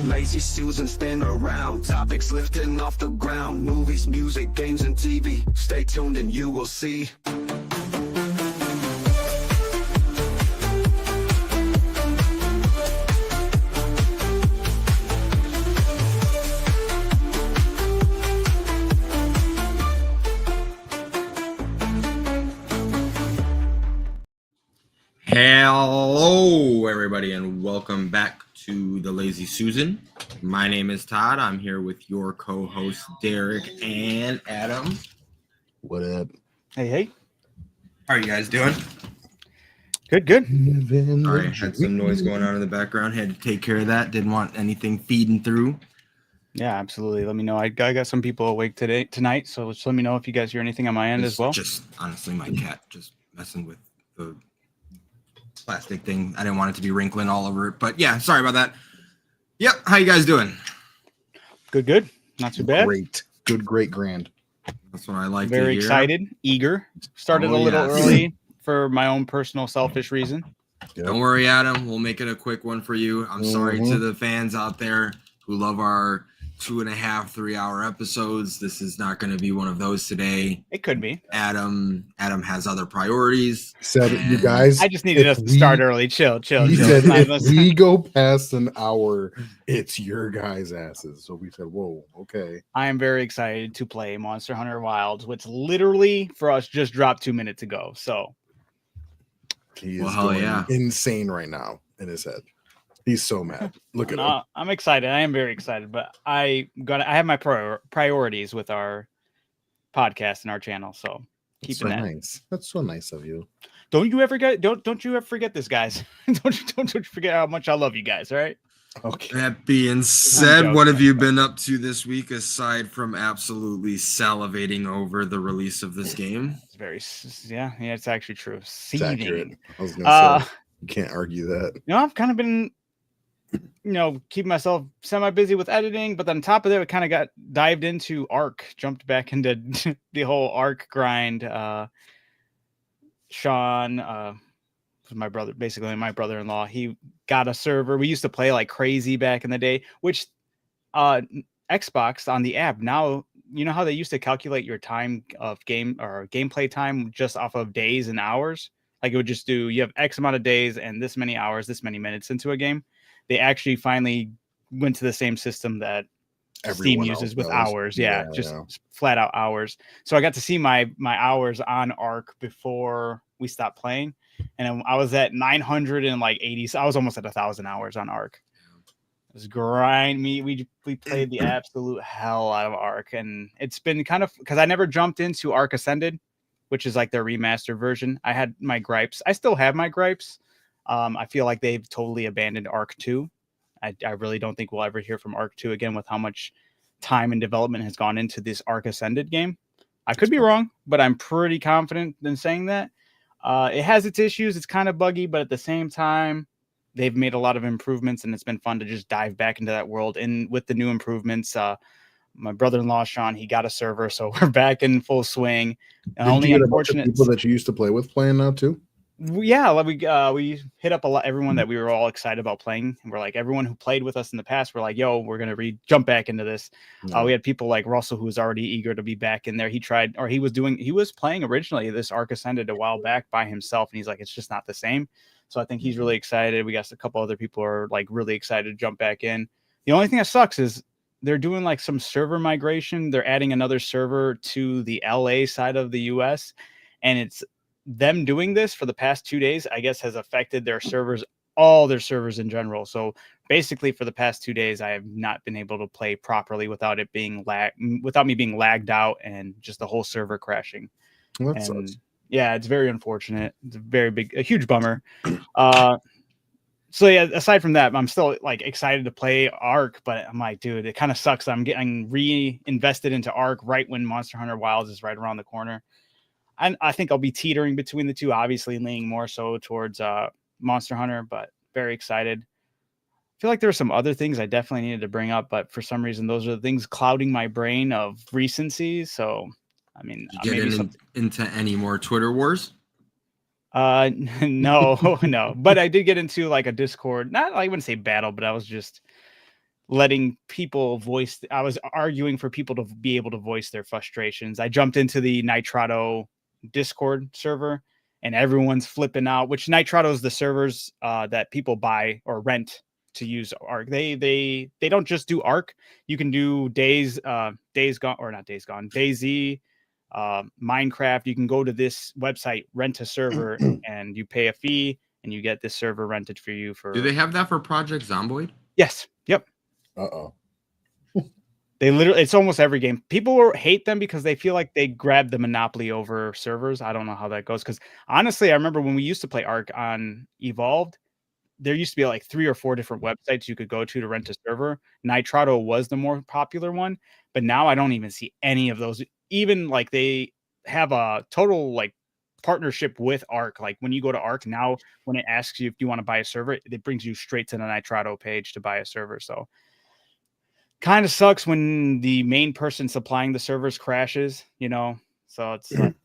Lazy Susan spin around, topics lifting off the ground. Movies, music, games, and TV. Stay tuned and you will see. Hello, everybody, and welcome back to the Lazy Susan. My name is Todd. I'm here with your co-hosts Derek and Adam. What up? Hey. How are you guys doing? Good. Sorry, I had some noise going on in the background. Had to take care of that. Didn't want anything feeding through. Yeah, absolutely. Let me know. I got some people awake tonight, so just let me know if you guys hear anything on my end as well. Just honestly, my cat just messing with the plastic thing. I didn't want it to be wrinkling all over it, but yeah, sorry about that. Yep, how you guys doing? Good. Not too bad. Great. Good, great, grand. That's what I like to hear. Very excited, eager. Started a little early for my own personal selfish reason. Yep. Don't worry, Adam. We'll make it a quick one for you. I'm sorry to the fans out there who love our 2.5, 3-hour episodes. This is not going to be one of those today. It could be. Adam has other priorities. Said you guys. I just needed us to start early. Chill. He said if we go past an hour, it's your guys' asses. So we said, whoa, okay. I am very excited to play Monster Hunter Wilds, which literally for us just dropped 2 minutes ago. So he is going insane right now in his head. He's so mad. Look at him. I'm excited. I am very excited, but I have my priorities with our podcast and our channel. So keeping that. Nice. That's so nice of you. Don't you ever forget this, guys. don't you forget how much I love you guys. All right. Okay. That being said, what have you been up to this week aside from absolutely salivating over the release of this game? It's it's actually true. It's accurate. I was gonna say you can't argue that. I've kind of been keeping myself semi-busy with editing, but then on top of that, we kind of got dived into Ark, jumped back into the whole Ark grind. Sean, my brother-in-law, he got a server. We used to play like crazy back in the day, which Xbox on the app now, you know how they used to calculate your time of gameplay time just off of days and hours? Like it would just do, you have X amount of days and this many hours, this many minutes into a game. They actually finally went to the same system that Steam uses with hours. Just flat out hours. So I got to see my hours on Ark before we stopped playing. And I was at 980. So I was almost at 1,000 hours on Ark. It was grind me. We played the absolute hell out of Ark. And it's been kind of, because I never jumped into Ark Ascended, which is like their remastered version. I had my gripes. I still have my gripes. I feel like they've totally abandoned Ark 2. I really don't think we'll ever hear from Ark 2 again with how much time and development has gone into this Ark Ascended game. I could be wrong, but I'm pretty confident in saying that. It has its issues. It's kind of buggy, but at the same time, they've made a lot of improvements, and it's been fun to just dive back into that world. And with the new improvements, my brother-in-law, Sean, he got a server, so we're back in full swing. Only unfortunate people that you used to play with playing now too. Yeah, we hit up everyone that we were all excited about playing, and we're like, everyone who played with us in the past, we're like, yo, we're gonna jump back into this. We had people like Russell who was already eager to be back in there. He was playing originally this Ark Ascended a while back by himself, and he's like, it's just not the same. So I think he's really excited. We got a couple other people who are like really excited to jump back in. The only thing that sucks is they're doing like some server migration. They're adding another server to the LA side of the US, and it's them doing this for the past 2 days, I guess, has affected their servers, all their servers in general. So basically for the past 2 days, I have not been able to play properly without me being lagged out and just the whole server crashing. Well, that sucks. Yeah, it's very unfortunate. It's a huge bummer. So yeah, aside from that, I'm still like excited to play Ark, but I'm like, dude, it kind of sucks. I'm getting reinvested into Ark right when Monster Hunter Wilds is right around the corner. I think I'll be teetering between the two, obviously leaning more so towards Monster Hunter, but very excited. I feel like there are some other things I definitely needed to bring up, but for some reason, those are the things clouding my brain of recency. So, I mean, did you get into any more Twitter wars? No, but I did get into like a Discord, I wouldn't say battle, but I was just letting people voice. I was arguing for people to be able to voice their frustrations. I jumped into the Nitrado Discord server, and everyone's flipping out. Which Nitrado is the servers that people buy or rent to use Arc. They don't just do Arc. You can do Days Gone, or not Days Gone, DayZ, Minecraft. You can go to this website, rent a server, and you pay a fee, and you get this server rented for you. For Do they have that for Project Zomboid? Yes. Yep. They literally, it's almost every game. People hate them because they feel like they grab the monopoly over servers. I don't know how that goes. Because honestly, I remember when we used to play Arc on Evolved, there used to be like 3 or 4 different websites you could go to rent a server. Nitrado was the more popular one, but now I don't even see any of those. Even like they have a total like partnership with Arc. Like when you go to Arc now, when it asks you if you want to buy a server, it brings you straight to the Nitrado page to buy a server. So kind of sucks when the main person supplying the servers crashes, you know. So it's like,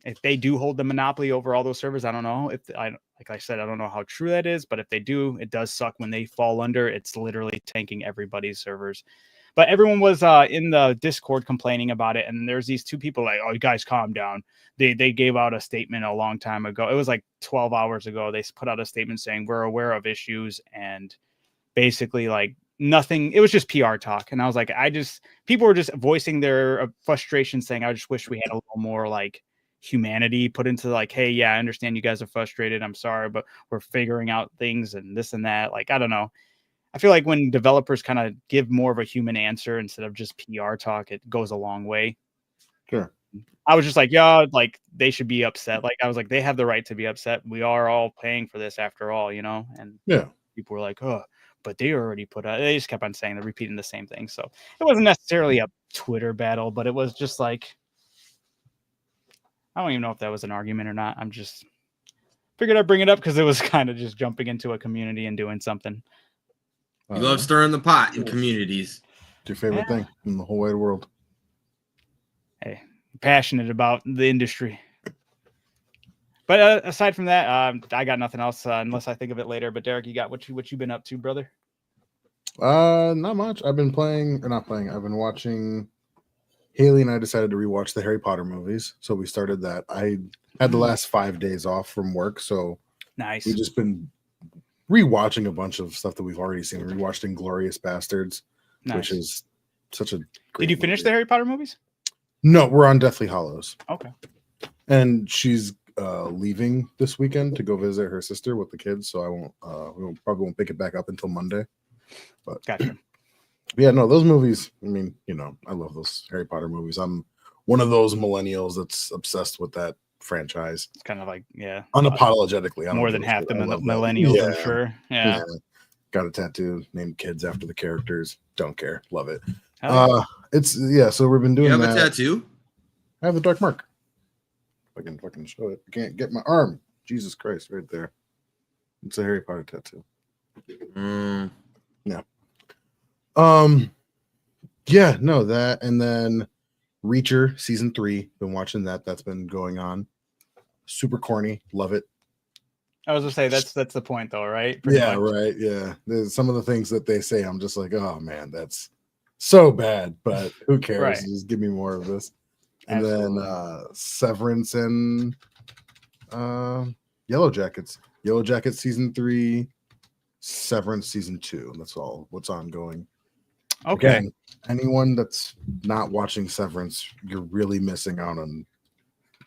if they do hold the monopoly over all those servers, I don't know if like I said, I don't know how true that is, but if they do, it does suck when they fall under. It's literally tanking everybody's servers. But everyone was in the Discord complaining about it, and there's these 2 people like, "Oh, you guys, calm down." They gave out a statement a long time ago. It was like 12 hours ago. They put out a statement saying we're aware of issues, and basically like nothing. It was just PR talk, and I was like, people were just voicing their frustration, saying, "I just wish we had a little more like humanity put into like, hey, yeah, I understand you guys are frustrated. I'm sorry, but we're figuring out things and this and that." Like, I don't know. I feel like when developers kind of give more of a human answer instead of just PR talk, it goes a long way. Sure. I was just like, yeah, like they should be upset. Like I was like, they have the right to be upset. We are all paying for this after all, you know? And people were like, oh, but they already put out, they just kept on saying, they're repeating the same thing. So it wasn't necessarily a Twitter battle, but it was just like, I don't even know if that was an argument or not. I'm just figured I'd bring it up because it was kind of just jumping into a community and doing something. You love stirring the pot in communities. It's your favorite thing in the whole wide world. Hey, I'm passionate about the industry. But aside from that, I got nothing else unless I think of it later. But Derek, you got what you been up to, brother? Not much. I've been I've been watching. Haley and I decided to rewatch the Harry Potter movies, so we started that. I had the last 5 days off from work, so nice. We've just been rewatching a bunch of stuff that we've already seen. We watched Inglourious Bastards, which is such a great Did you finish movie. the Harry Potter movies? No, we're on Deathly Hallows. Okay. And she's leaving this weekend to go visit her sister with the kids, so I won't probably won't pick it back up until Monday. But gotcha. Yeah, no, those movies, I mean, you know, I love those Harry Potter movies. I'm one of those millennials that's obsessed with that franchise. It's kind of like, unapologetically. More than half the millennials, I'm sure. Yeah. Got a tattoo, named kids after the characters. Don't care. Love it. It's so we've been doing that. You have a tattoo? I have the Dark Mark. I can fucking show it. I can't get my arm. Jesus Christ, right there. It's a Harry Potter tattoo. Yeah. Yeah, no, that, and then Reacher season 3. Been watching that. That's been going on. Super corny. Love it. I was gonna say that's the point though, right? Pretty much. Right. Yeah. There's some of the things that they say, I'm just like, oh man, that's so bad, but who cares? Right. Just give me more of this. And Absolutely. then Severance and Yellow Jackets. Yellow Jackets season 3, Severance season 2. That's all what's ongoing. Okay. Again, anyone that's not watching Severance, you're really missing out on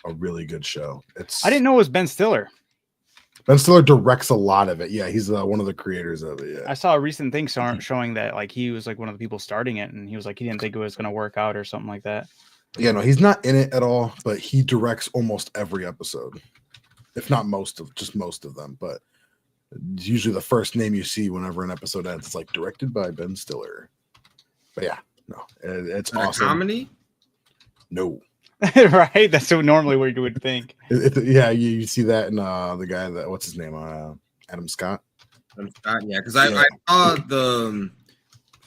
a really good show. I didn't know it was Ben Stiller. Ben Stiller directs a lot of it. Yeah, he's one of the creators of it. Yeah, I saw a recent thing showing that like he was like one of the people starting it, and he was like he didn't think it was going to work out or something like that. Yeah, no, he's not in it at all, but he directs almost every episode, if not most of them. But usually the first name you see whenever an episode ends, it's like directed by Ben Stiller. But yeah, no, it's awesome. Comedy? No. Right, that's so normally what you would think. Yeah, you see that in the guy that what's his name, Adam Scott. Yeah, because I saw the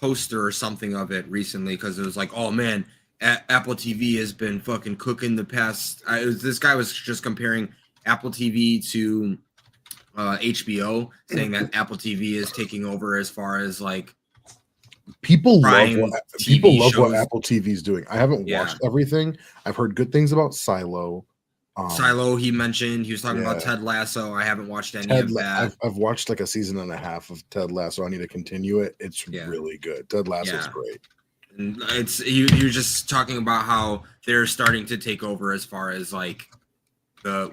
poster or something of it recently because it was like, oh man, Apple TV has been fucking cooking the past. This guy was just comparing Apple TV to HBO, saying that Apple TV is taking over as far as like People Prime love what TV shows. Apple TV is doing. I haven't watched everything. I've heard good things about Silo. Silo, he mentioned. He was talking about yeah. Ted Lasso. I haven't watched any of that. I've watched like a season and a half of Ted Lasso. I need to continue it. It's really good. Ted Lasso is great. And it's you're just talking about how they're starting to take over as far as like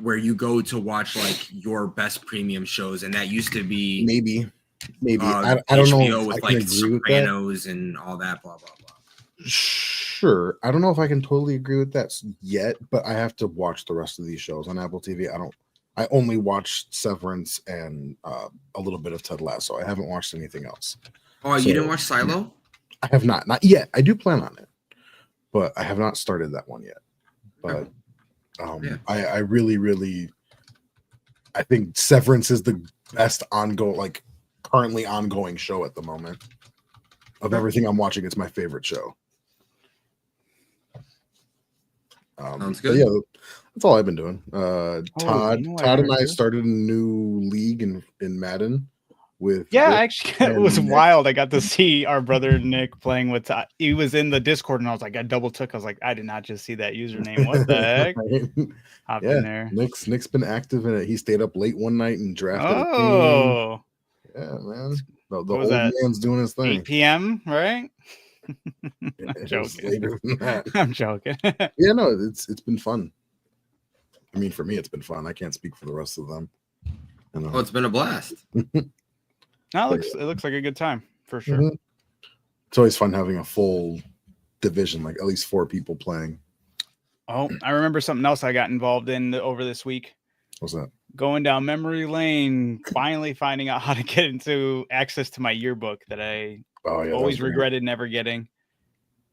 where you go to watch like your best premium shows, and that used to be maybe I don't know HBO if with I can like agree with Sopranos and all that blah blah blah. Sure, I don't know if I can totally agree with that yet, but I have to watch the rest of these shows on Apple TV. I only watched Severance and a little bit of Ted Lasso. I haven't watched anything else. Oh, you didn't watch Silo? I have not yet. I do plan on it, but I have not started that one yet. But I really I think Severance is the best currently ongoing show at the moment. Of everything I'm watching, it's my favorite show. Sounds good. Yeah, that's all I've been doing. Todd and I too? started a new league in Madden with actually it was Nick. wild. I got to see our brother Nick playing with he was in the Discord, and I was like, I double took. I was like, I did not just see that username. What the heck? Hopped in there. Nick's been active in it. He stayed up late one night and drafted a team. Oh, yeah, man. The old man's doing his thing. 8 p.m. right? I'm joking. Later than that. I'm joking. Yeah, no, it's been fun. I mean, for me, it's been fun. I can't speak for the rest of them. Oh, it's been a blast. It looks like a good time for sure. Mm-hmm. It's always fun having a full division, like at least 4 people playing. Oh, I remember something else I got involved in over this week. What's that? Going down memory lane, finally finding out how to get into access to my yearbook that I always regretted never getting.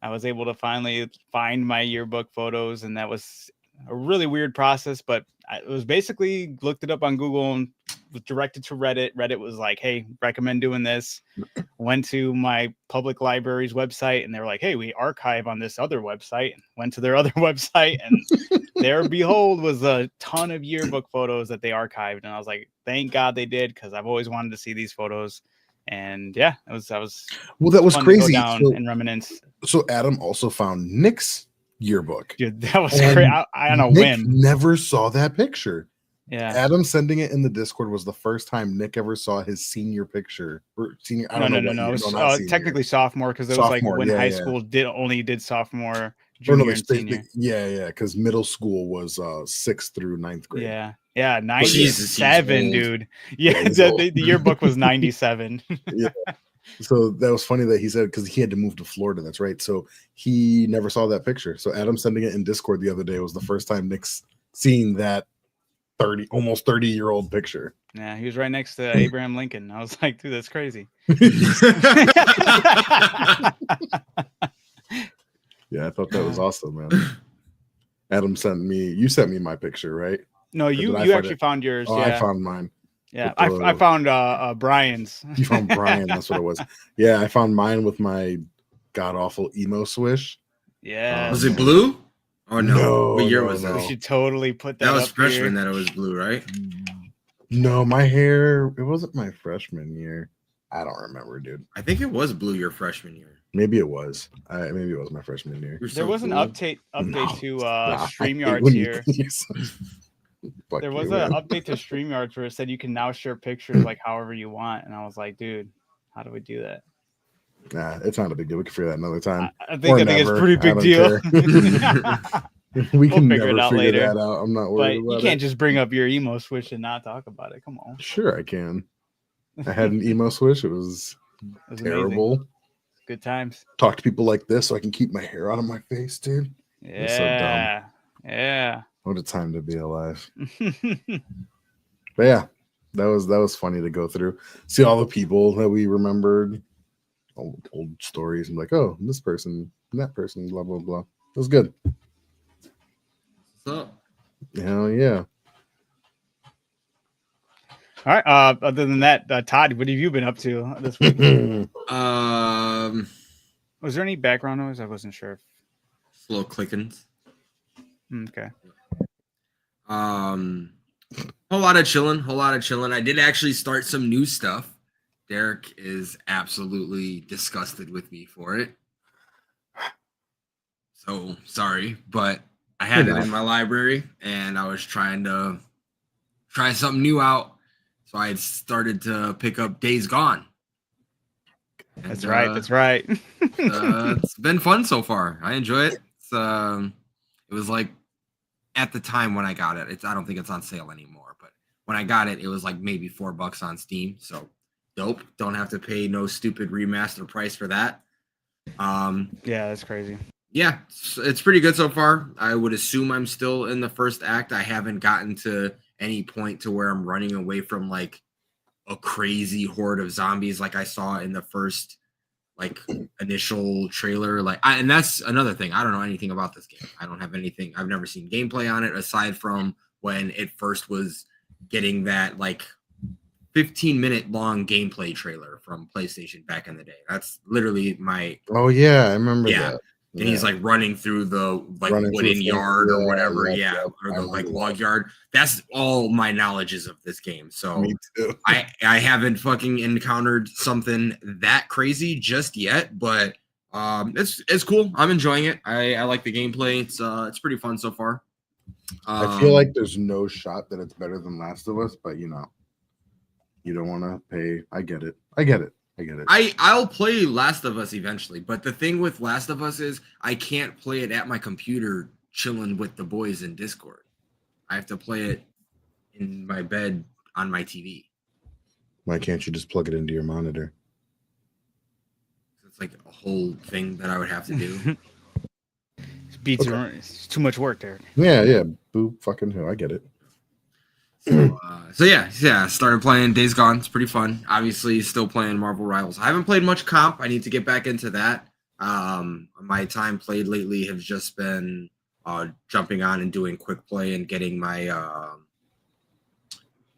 I was able to finally find my yearbook photos, and that was a really weird process, but it was basically looked it up on Google and was directed to Reddit. Reddit was like, hey, recommend doing this. Went to my public library's website, and they were like, hey, we archive on this other website. Went to their other website, and there behold was a ton of yearbook photos that they archived. And I was like, thank God they did, because I've always wanted to see these photos. And yeah, that was crazy. And reminisce. So Adam also found Nick's yearbook. Dude, that was great. I on a whim. Never saw that picture. Yeah. Adam sending it in the Discord was the first time Nick ever saw his senior picture. Or senior, I don't know. No. It was technically sophomore, because it was like when high school did sophomore, junior, and senior. Yeah, because middle school was 6th through 9th grade. Yeah, 97, dude. Yeah, the yearbook was 97. Yeah. So that was funny that he said, because he had to move to Florida. That's right. So he never saw that picture. So Adam sending it in Discord the other day was the first time Nick's seen that almost 30-year-old picture. Yeah, he was right next to Abraham Lincoln. I was like, dude, that's crazy. Yeah, I thought that was awesome, man. Adam you sent me my picture, right? No, you actually found yours. Oh, I found mine. Yeah, I found Brian's. You found Brian. That's what it was. Yeah, I found mine with my god-awful emo swish. Yeah. Was it blue? Oh, no. What year was that? We should totally put that That was up freshman here. that it was blue, right? No, my hair, it wasn't my freshman year. I don't remember, dude. I think it was blue your freshman year. Maybe it was. Maybe it was my freshman year. There was an update to StreamYards here. There was an update to StreamYards where it said you can now share pictures like however you want. And I was like, dude, how do we do that? Nah, it's not a big deal. We can figure that another time. I think it's a pretty big deal. We can figure it out later. That out. I'm not worried about it. You can't just bring up your emo switch and not talk about it. Come on. Sure, I can. I had an emo switch. It was terrible. Amazing. Good times. Talk to people like this so I can keep my hair out of my face, dude. Yeah. So dumb. Yeah. What a time to be alive. But yeah, that was funny to go through. See all the people that we remembered, old stories, and like, oh, this person, that person, blah blah blah. It was good. What's up? Hell yeah. All right. Other than that, Todd, what have you been up to this week? Was there any background noise? I wasn't sure. Slow clickings. Okay. Whole lot of chilling. I did actually start some new stuff. Derek is absolutely disgusted with me for it. So sorry, but I had it in my library and I was trying to try something new out. So I had started to pick up Days Gone. And, That's right. That's right. It's been fun so far. I enjoy it. It was like at the time when I got it. I don't think it's on sale anymore, but when I got it, it was like maybe $4 on Steam. So dope. Don't have to pay no stupid remaster price for that. Yeah, that's crazy. Yeah, it's pretty good so far. I would assume I'm still in the first act. I haven't gotten to any point to where I'm running away from like a crazy horde of zombies like I saw in the first like initial trailer. And that's another thing. I don't know anything about this game. I don't have anything. I've never seen gameplay on it aside from when it first was getting that like 15-minute long gameplay trailer from PlayStation back in the day. That's literally my. Oh yeah, I remember that. And he's like running through the like wooden yard or whatever, or the like log yard. That's all my knowledge is of this game. So me too. I haven't fucking encountered something that crazy just yet, but it's cool. I'm enjoying it. I like the gameplay. It's pretty fun so far. I feel like there's no shot that it's better than Last of Us, but you don't want to pay. I get it. I'll play Last of Us eventually, but the thing with Last of Us is I can't play it at my computer chilling with the boys in Discord. I have to play it in my bed on my TV. Why can't you just plug it into your monitor? It's like a whole thing that I would have to do. It's too much work, Derek. Yeah. Boo fucking who. I get it. So yeah, started playing Days Gone. It's pretty fun. Obviously, still playing Marvel Rivals. I haven't played much comp. I need to get back into that. My time played lately has just been jumping on and doing quick play and getting my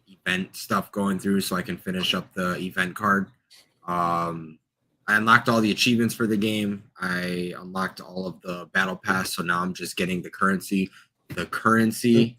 event stuff going through so I can finish up the event card. I unlocked all the achievements for the game. I unlocked all of the battle pass, so now I'm just getting the currency. The currency.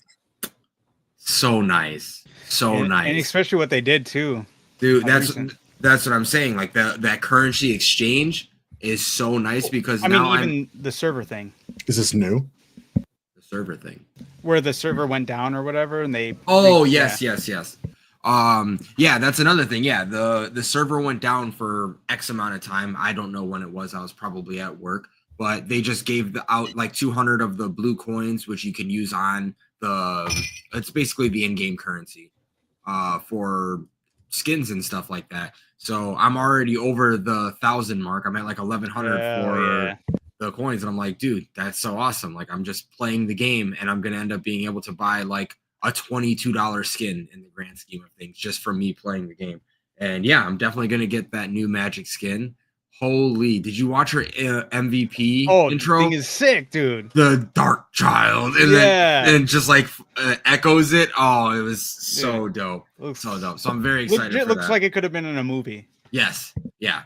So nice. Nice. And especially what they did too. Dude, that's what I'm saying. Like that currency exchange is so nice because the server thing. Is this new? The server thing. Where the server went down or whatever and they yes. Yeah, that's another thing. Yeah, the server went down for X amount of time. I don't know when it was. I was probably at work, but they just gave out like 200 of the blue coins, which you can use on it's basically the in-game currency for skins and stuff like that. So I'm already over the 1,000 mark. I'm at like 1,100 for the coins, and I'm like, dude, that's so awesome. Like I'm just playing the game, and I'm gonna end up being able to buy like a $22 skin in the grand scheme of things just from me playing the game. And yeah, I'm definitely gonna get that new Magic skin. Holy, did you watch her MVP intro? The thing is sick, dude. The Dark Child. And then just like echoes it. Oh, it was so dope. So dope. So I'm very excited for that. It looks like it could have been in a movie. Yes. Yeah.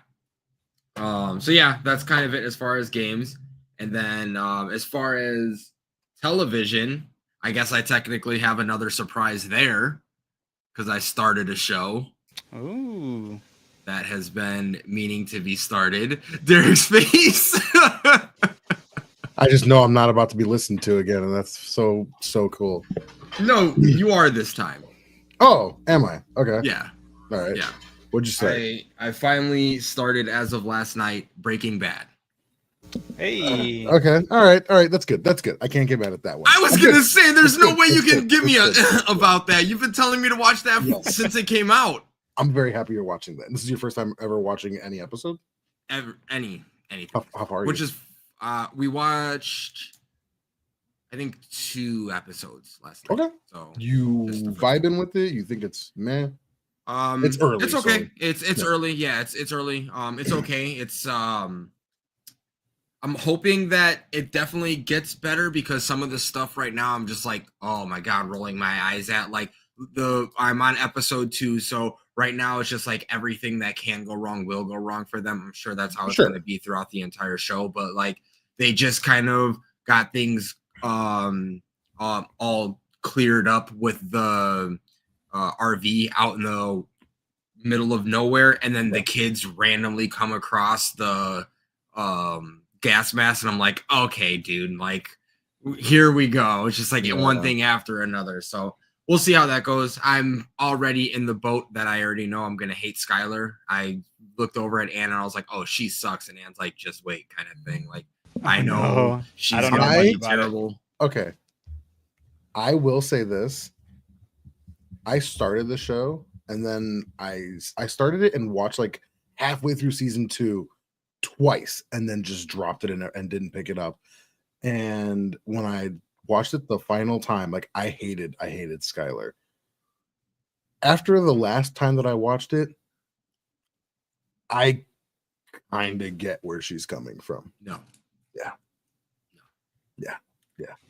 So yeah, that's kind of it as far as games. And then as far as television, I guess I technically have another surprise there because I started a show. Ooh. That has been meaning to be started. Derek's face. I just know I'm not about to be listened to again, and that's so cool. No, you are this time. Oh, am I? Okay. Yeah. All right. Yeah. What'd you say? I finally started as of last night Breaking Bad. Hey. Okay. All right. That's good. I can't get mad at that one. I was gonna say there's no way you can give me about that. You've been telling me to watch that since it came out. I'm very happy you're watching that. This is your first time ever watching any episode? Anything. How far are Which you? is we watched I think 2 episodes last night. Okay. So you vibing with it? You think it's meh? It's early. It's okay. So, it's early. Yeah, it's early. It's okay. It's I'm hoping that it definitely gets better because some of the stuff right now I'm just like, oh my god, rolling my eyes at. Like I'm on episode 2, so right now it's just like everything that can go wrong will go wrong for them. I'm sure that's how it's going to be throughout the entire show, but like they just kind of got things all cleared up with the RV out in the middle of nowhere, and then the kids randomly come across the gas mask, and I'm like, okay, dude, like here we go. It's just like one thing after another. So we'll see how that goes. I'm already in the boat that I already know I'm gonna hate Skylar. I looked over at Ann and I was like, oh, she sucks, and Ann's like, just wait, kind of thing. Like I know she's gonna be terrible. Okay, I will say this. I started the show and then I started it and watched like halfway through season 2 twice and then just dropped it in and didn't pick it up. And when I watched it the final time, like I hated Skylar. After the last time that I watched it, I kind of get where she's coming from. No. Yeah.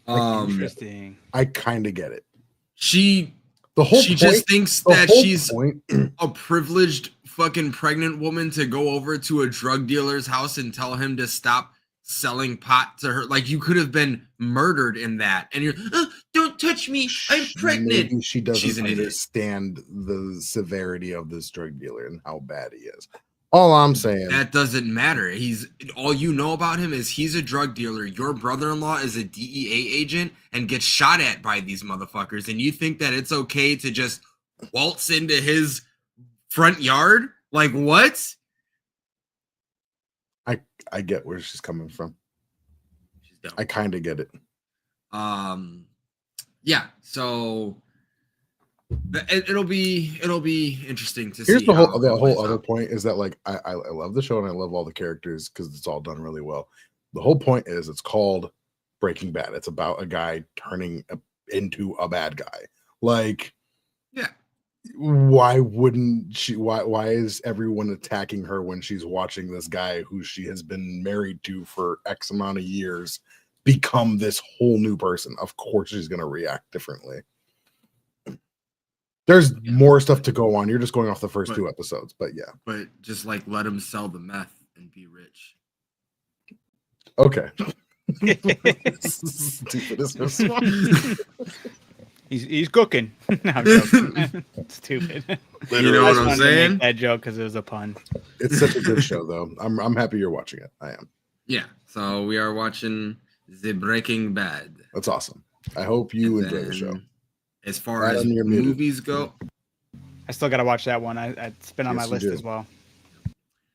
Interesting. I kind of get it. She just thinks that she's a privileged fucking pregnant woman to go over to a drug dealer's house and tell him to stop selling pot to her. Like you could have been murdered in that, and you're don't touch me, I'm pregnant. Maybe she doesn't understand the severity of this drug dealer and how bad he is. All I'm saying, that doesn't matter. All you know about him is he's a drug dealer. Your brother-in-law is a DEA agent and gets shot at by these motherfuckers. And you think that it's okay to just waltz into his front yard? Like what? I get where she's coming from. I kind of get it. Yeah. So it'll be interesting to see. Here's the whole other point is that like I love the show and I love all the characters because it's all done really well. The whole point is it's called Breaking Bad. It's about a guy turning into a bad guy. Like, yeah. Why wouldn't she? Why is everyone attacking her when she's watching this guy who she has been married to for X amount of years become this whole new person? Of course she's going to react differently. There's more stuff to go on. You're just going off the first 2 episodes, but yeah. But just like let him sell the meth and be rich. Okay. Stupid as this one. He's cooking. No, I'm joking. Stupid. You know what I'm saying? Make that joke because it was a pun. It's such a good show, though. I'm happy you're watching it. I am. Yeah. So we are watching The Breaking Bad. That's awesome. I hope you enjoy the show. As far as movies go, I still got to watch that one. It's been on my list as well.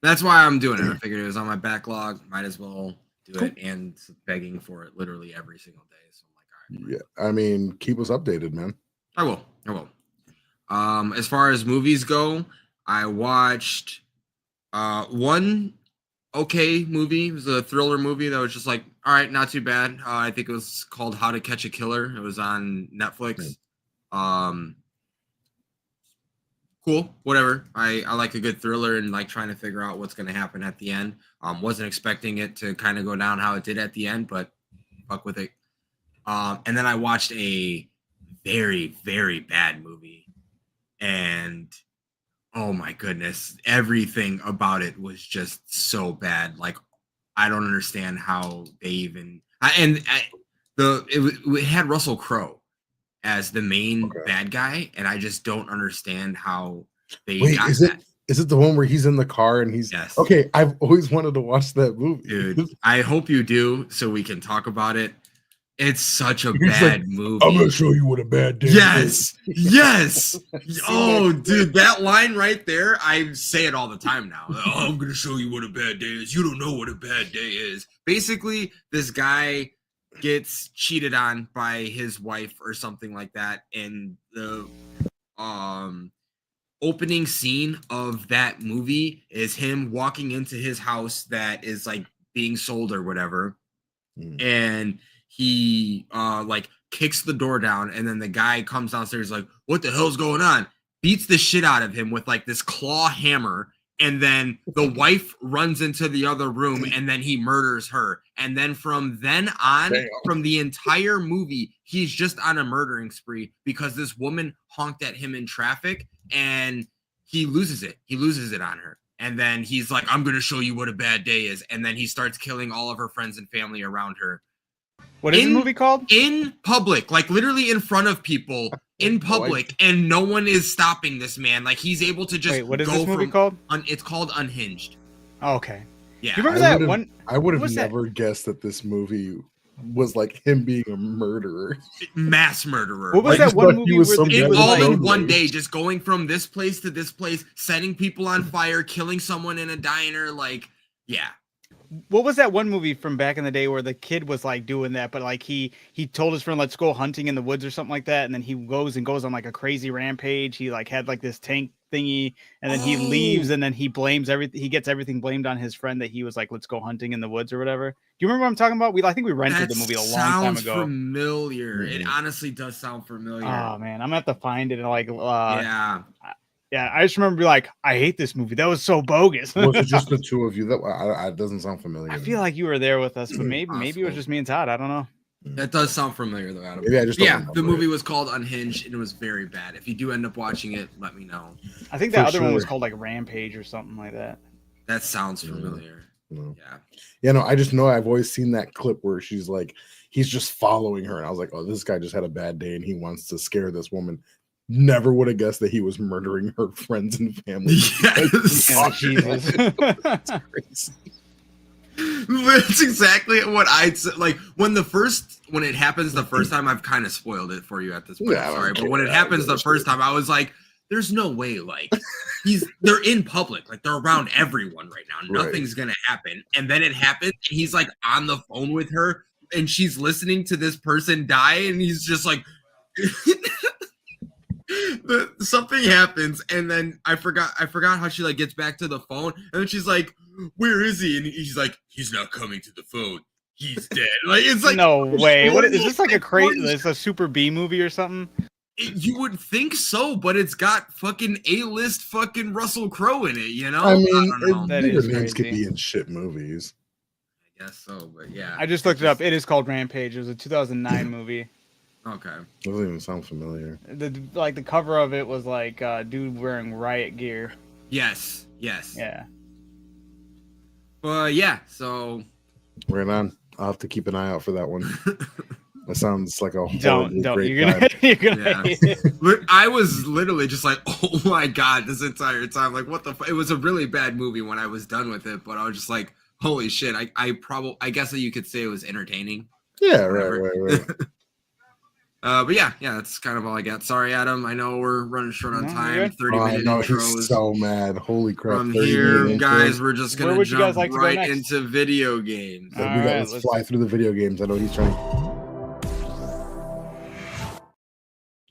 That's why I'm doing it. I figured it was on my backlog. Might as well do it, and begging for it literally every single day. So I'm like, all right. Yeah, I mean, keep us updated, man. I will. As far as movies go, I watched one okay movie. It was a thriller movie that was just like, all right, not too bad. I think it was called How to Catch a Killer. It was on Netflix. Cool, whatever. I like a good thriller and like trying to figure out what's going to happen at the end. Wasn't expecting it to kind of go down how it did at the end, but fuck with it. And then I watched a very, very bad movie, and oh my goodness, everything about it was just so bad. Like I don't understand how they even it had Russell Crowe as the main bad guy, and I just don't understand how they got that. Is it the one where he's in the car and he's okay? I've always wanted to watch that movie, dude. I hope you do so we can talk about it. It's such a bad movie. I'm gonna show you what a bad day is. Yes. Oh, dude, that line right there, I say it all the time now. Oh, I'm gonna show you what a bad day is. You don't know what a bad day is. Basically, this guy gets cheated on by his wife or something like that, and the opening scene of that movie is him walking into his house that is like being sold or whatever, and he like kicks the door down, and then the guy comes downstairs like, what the hell's going on? Beats the shit out of him with like this claw hammer, and then the wife runs into the other room, and then he murders her. And then from then on, from the entire movie, he's just on a murdering spree because this woman honked at him in traffic, and he loses it. He loses it on her. And then he's like, I'm going to show you what a bad day is. And then he starts killing all of her friends and family around her. What is the movie called? In public, like literally in front of people, in public, and no one is stopping this man. Like, he's able to just Wait, what is go this movie from called? It's called Unhinged. Oh, okay. Yeah. You remember that one? I would have was that? never guessed that this movie was like him being a murderer. Mass murderer. What was I that just one thought movie he was where some they guy It, with was all a like, in one road day, rage. just going from this place to this place, setting people on fire, killing someone in a diner. Like, yeah. what was that one movie from back in the day where the kid was like doing that, but like he told his friend, let's go hunting in the woods or something like that, and then he goes on like a crazy rampage. He like had like this tank thingy, and then he leaves, and then he blames everything. He gets everything blamed on his friend that he was like, let's go hunting in the woods or whatever. Do you remember what I'm talking about? I think we rented That the movie a long time sounds ago. familiar. It honestly does sound familiar. Oh man, I'm gonna have to find it and like Yeah. I just remember being like, I hate this movie. That was so bogus. Was it just the two of you? That it doesn't sound familiar. I feel like you were there with us, but maybe it was Possible. just me and Todd. I don't know. That does sound familiar, though, Adam. Maybe I just don't Yeah, remember the movie it. was called Unhinged, and it was very bad. If you do end up watching it, let me know. I think For that other one was sure. called like Rampage or something like that. That sounds familiar. No. Yeah. Yeah, no, I just know I've always seen that clip where she's like, he's just following her. And I was like, oh, this guy just had a bad day and he wants to scare this woman. Never would have guessed that he was murdering her friends and family. Yes. Yeah, Jesus. That's crazy. That's exactly what I'd say. Like, when it happens the first time, I've kind of spoiled it for you at this point. Yeah, I don't Sorry. But care. when it happens the first time, I was like, there's no way. Like, they're in public. Like, they're around everyone right now. Right. Nothing's going to happen. And then it happens. And he's like on the phone with her, and she's listening to this person die. And he's just like, something happens, and then I forgot how she like gets back to the phone, and then she's like, where is he? And he's like, he's not coming to the phone, he's dead. Like, it's like, no way. What is this, like a crazy? It's It's a Super B movie or something? you would think so, but it's got fucking A-list fucking Russell Crowe in it, you know? I mean, don't know. That bigger is names could crazy. be in shit movies. I guess so, but yeah. I just looked it up. It is called Rampage. It was a 2009 movie. Okay. Doesn't even sound familiar. The cover of it was like dude wearing riot gear. Yes. Yeah. But yeah, so Right on. I'll have to keep an eye out for that one. That sounds like a Don't. great You're gonna vibe. you're gonna Yeah. hate it. But I was literally just like, oh my god, this entire time, like, what the it was a really bad movie when I was done with it, but I was just like, holy shit. I guess that you could say it was entertaining. Yeah, Whatever. right. But yeah, that's kind of all I got. Sorry, Adam, I know we're running short on No, time. you're good. 30-minute No, intros. he's so mad. Holy crap. From 30 here, minute guys, intros. we're just Where gonna would you guys jump like to go right next? into video games. So All we got, right, let's let's- fly through the video games. I know he's trying to.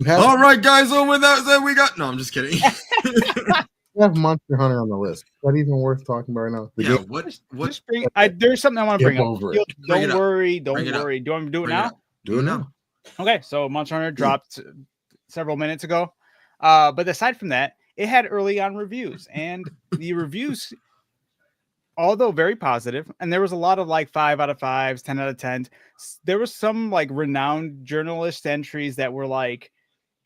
All right, guys. So with that said, we got. No, I'm just kidding. We have Monster Hunter on the list. Is that even worth talking about right now? The Yeah. game- What? Just there's something I want to Skip bring up. over it. Bring it Don't up. worry. Don't Bring it up. worry. Do you want me to do it Bring it now? up. Do it now. Okay, so Monster Hunter dropped several minutes ago. But aside from that, it had early on reviews, and the reviews, although very positive, and there was a lot of like 5 out of 5s, 10 out of 10s. There was some like renowned journalist entries that were like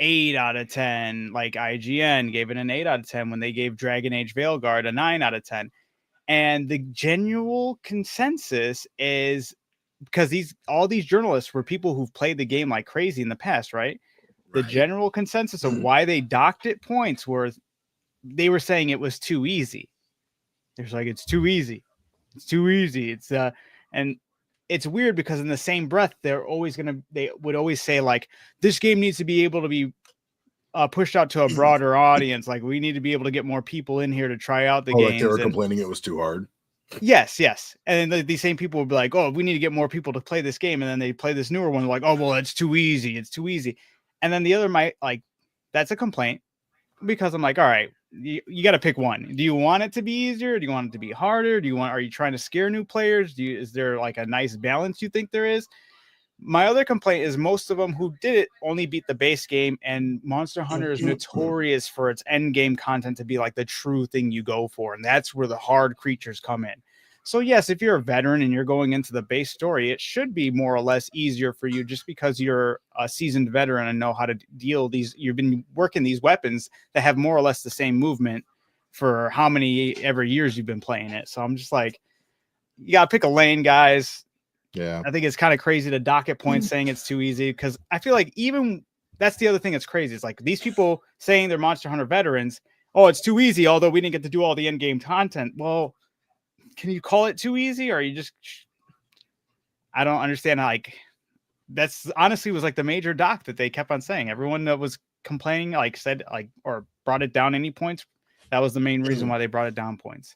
8 out of 10, like IGN gave it an 8 out of 10 when they gave Dragon Age Veilguard a 9 out of 10. And the general consensus is because all these journalists were people who've played the game like crazy in the past, right? The Right. general consensus of why they docked it points were they were saying it was too easy. They're like, it's too easy. It's too easy. And it's weird because in the same breath, they would always say like, this game needs to be able to be pushed out to a broader audience. Like we need to be able to get more people in here to try out the Oh, like games. they were And- complaining it was too hard. Yes. And then these same people would be like, oh, we need to get more people to play this game. And then they play this newer one. Like, oh, well, it's too easy. It's too easy. And then the other might like, that's a complaint because I'm like, all right, you got to pick one. Do you want it to be easier? Do you want it to be harder? Are you trying to scare new players? Is there like a nice balance you think there is? My other complaint is most of them who did it only beat the base game, and Monster Hunter is notorious for its end game content to be like the true thing you go for, and that's where the hard creatures come in. So yes, if you're a veteran and you're going into the base story, it should be more or less easier for you just because you're a seasoned veteran and know how to deal these. You've been working these weapons that have more or less the same movement for how many ever years you've been playing it. So I'm just like, you gotta pick a lane, guys. Yeah. I think it's kind of crazy to docket points saying it's too easy because I feel like even that's the other thing that's crazy. It's like these people saying they're Monster Hunter veterans. Oh, it's too easy. Although we didn't get to do all the end game content. Well, can you call it too easy, or are you just? I don't understand. Like, that's honestly was like the major doc that they kept on saying. Everyone that was complaining, like said, like or brought it down any points. That was the main reason why they brought it down points.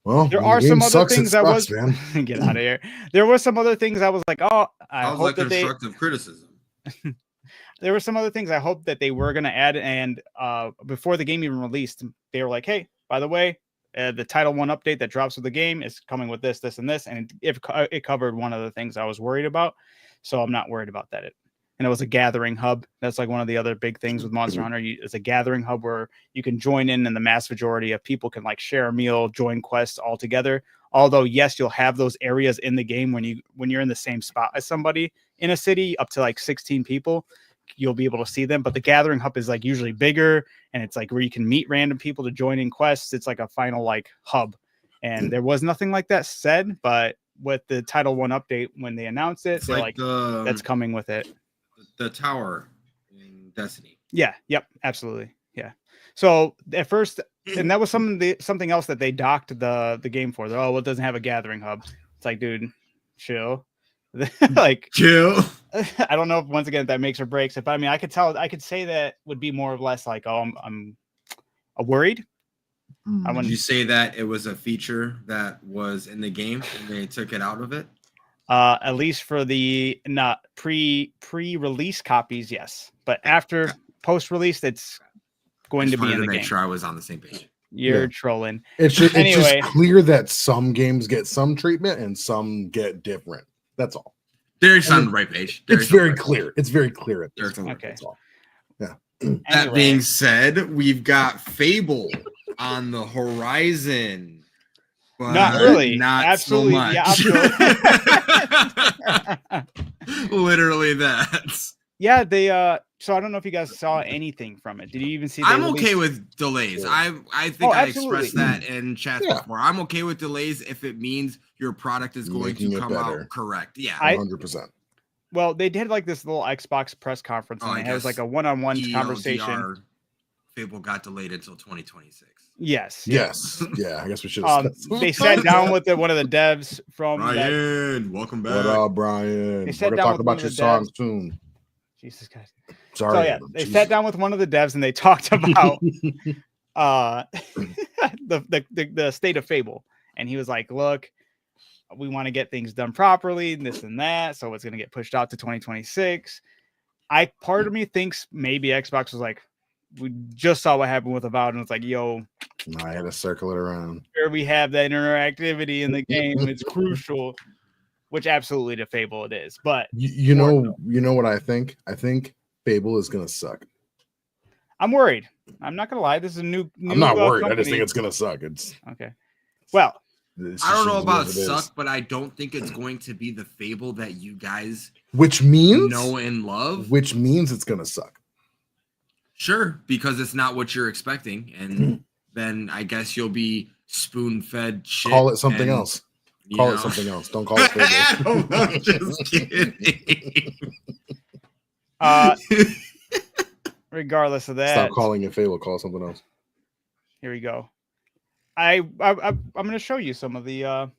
Well, There are some other things that was man. get out of here. There were some other things I was like, oh, I was hope like that constructive criticism. there were some other things I hope that they were going to add. And before the game even released, they were like, hey, by the way, the Title 1 update that drops with the game is coming with this, this, and this. And it covered one of the things I was worried about. So I'm not worried about that. And it was a gathering hub. That's like one of the other big things with Monster Hunter. It's a gathering hub where you can join in, and the mass majority of people can like share a meal, join quests all together. Although, yes, you'll have those areas in the game when you're in the same spot as somebody in a city, up to like 16 people, you'll be able to see them. But the gathering hub is like usually bigger, and it's like where you can meet random people to join in quests. It's like a final like hub. And there was nothing like that said, but with the Title 1 update, when they announced it, they're like that's coming with it. The tower in Destiny. Yeah. Yep. Absolutely. Yeah. So at first, and that was something else that they docked the game for. They're, well, it doesn't have a gathering hub. It's like, dude, chill. Like, chill. I don't know if once again if that makes or breaks it, but I mean, I could say that would be more or less like, oh, I'm worried. Did you say that it was a feature that was in the game and they took it out of it? At least for the not pre-release copies, yes. But after post-release, it's going to be in the game. Make sure I was on the same page. You're trolling. It's just clear that some games get some treatment and some get different. That's all. Derek's on the right page. It's very clear. It's very clear at this point. Okay. That's all. Yeah. That being said, we've got Fable on the horizon. But not really. Not absolutely. so much. Yeah, absolutely. Literally that. Yeah, they so I don't know if you guys saw anything from it. Did you even see I'm okay with delays. Yeah. I think I expressed that in chat before. I'm okay with delays if it means your product is going to come out correct. Yeah. 100%. Well, they did like this little Xbox press conference and it was like a one-on-one conversation. Fable got delayed until 2026. Yes. Yeah, I guess we should have they sat down with one of the devs from Brian. Welcome back. What up, Brian? They sat We're down talk about your song soon. Jesus Christ. Sorry. So yeah, they sat down with one of the devs and they talked about the state of Fable. And he was like, look, we want to get things done properly, and this and that. So it's going to get pushed out to 2026. Part of me thinks maybe Xbox was like, we just saw what happened with Avowed, and it's like, yo, I had to circle it around. Here we have that interactivity in the game. It's crucial, which absolutely to Fable it is. But you know what I think? I think Fable is gonna suck. I'm worried. I'm not gonna lie. This is a new I'm not worried. Company. I just think it's gonna suck. It's okay. Well, I don't know about suck, but I don't think it's going to be the Fable that you guys which means know and love. Which means it's gonna suck. Sure, because it's not what you're expecting, and then I guess you'll be spoon-fed shit. Call it something else. Call it know. something else. Don't call it Fable. I'm just kidding. Regardless of that, stop calling it Fable. Call it something else. Here we go. I'm going to show you some of the.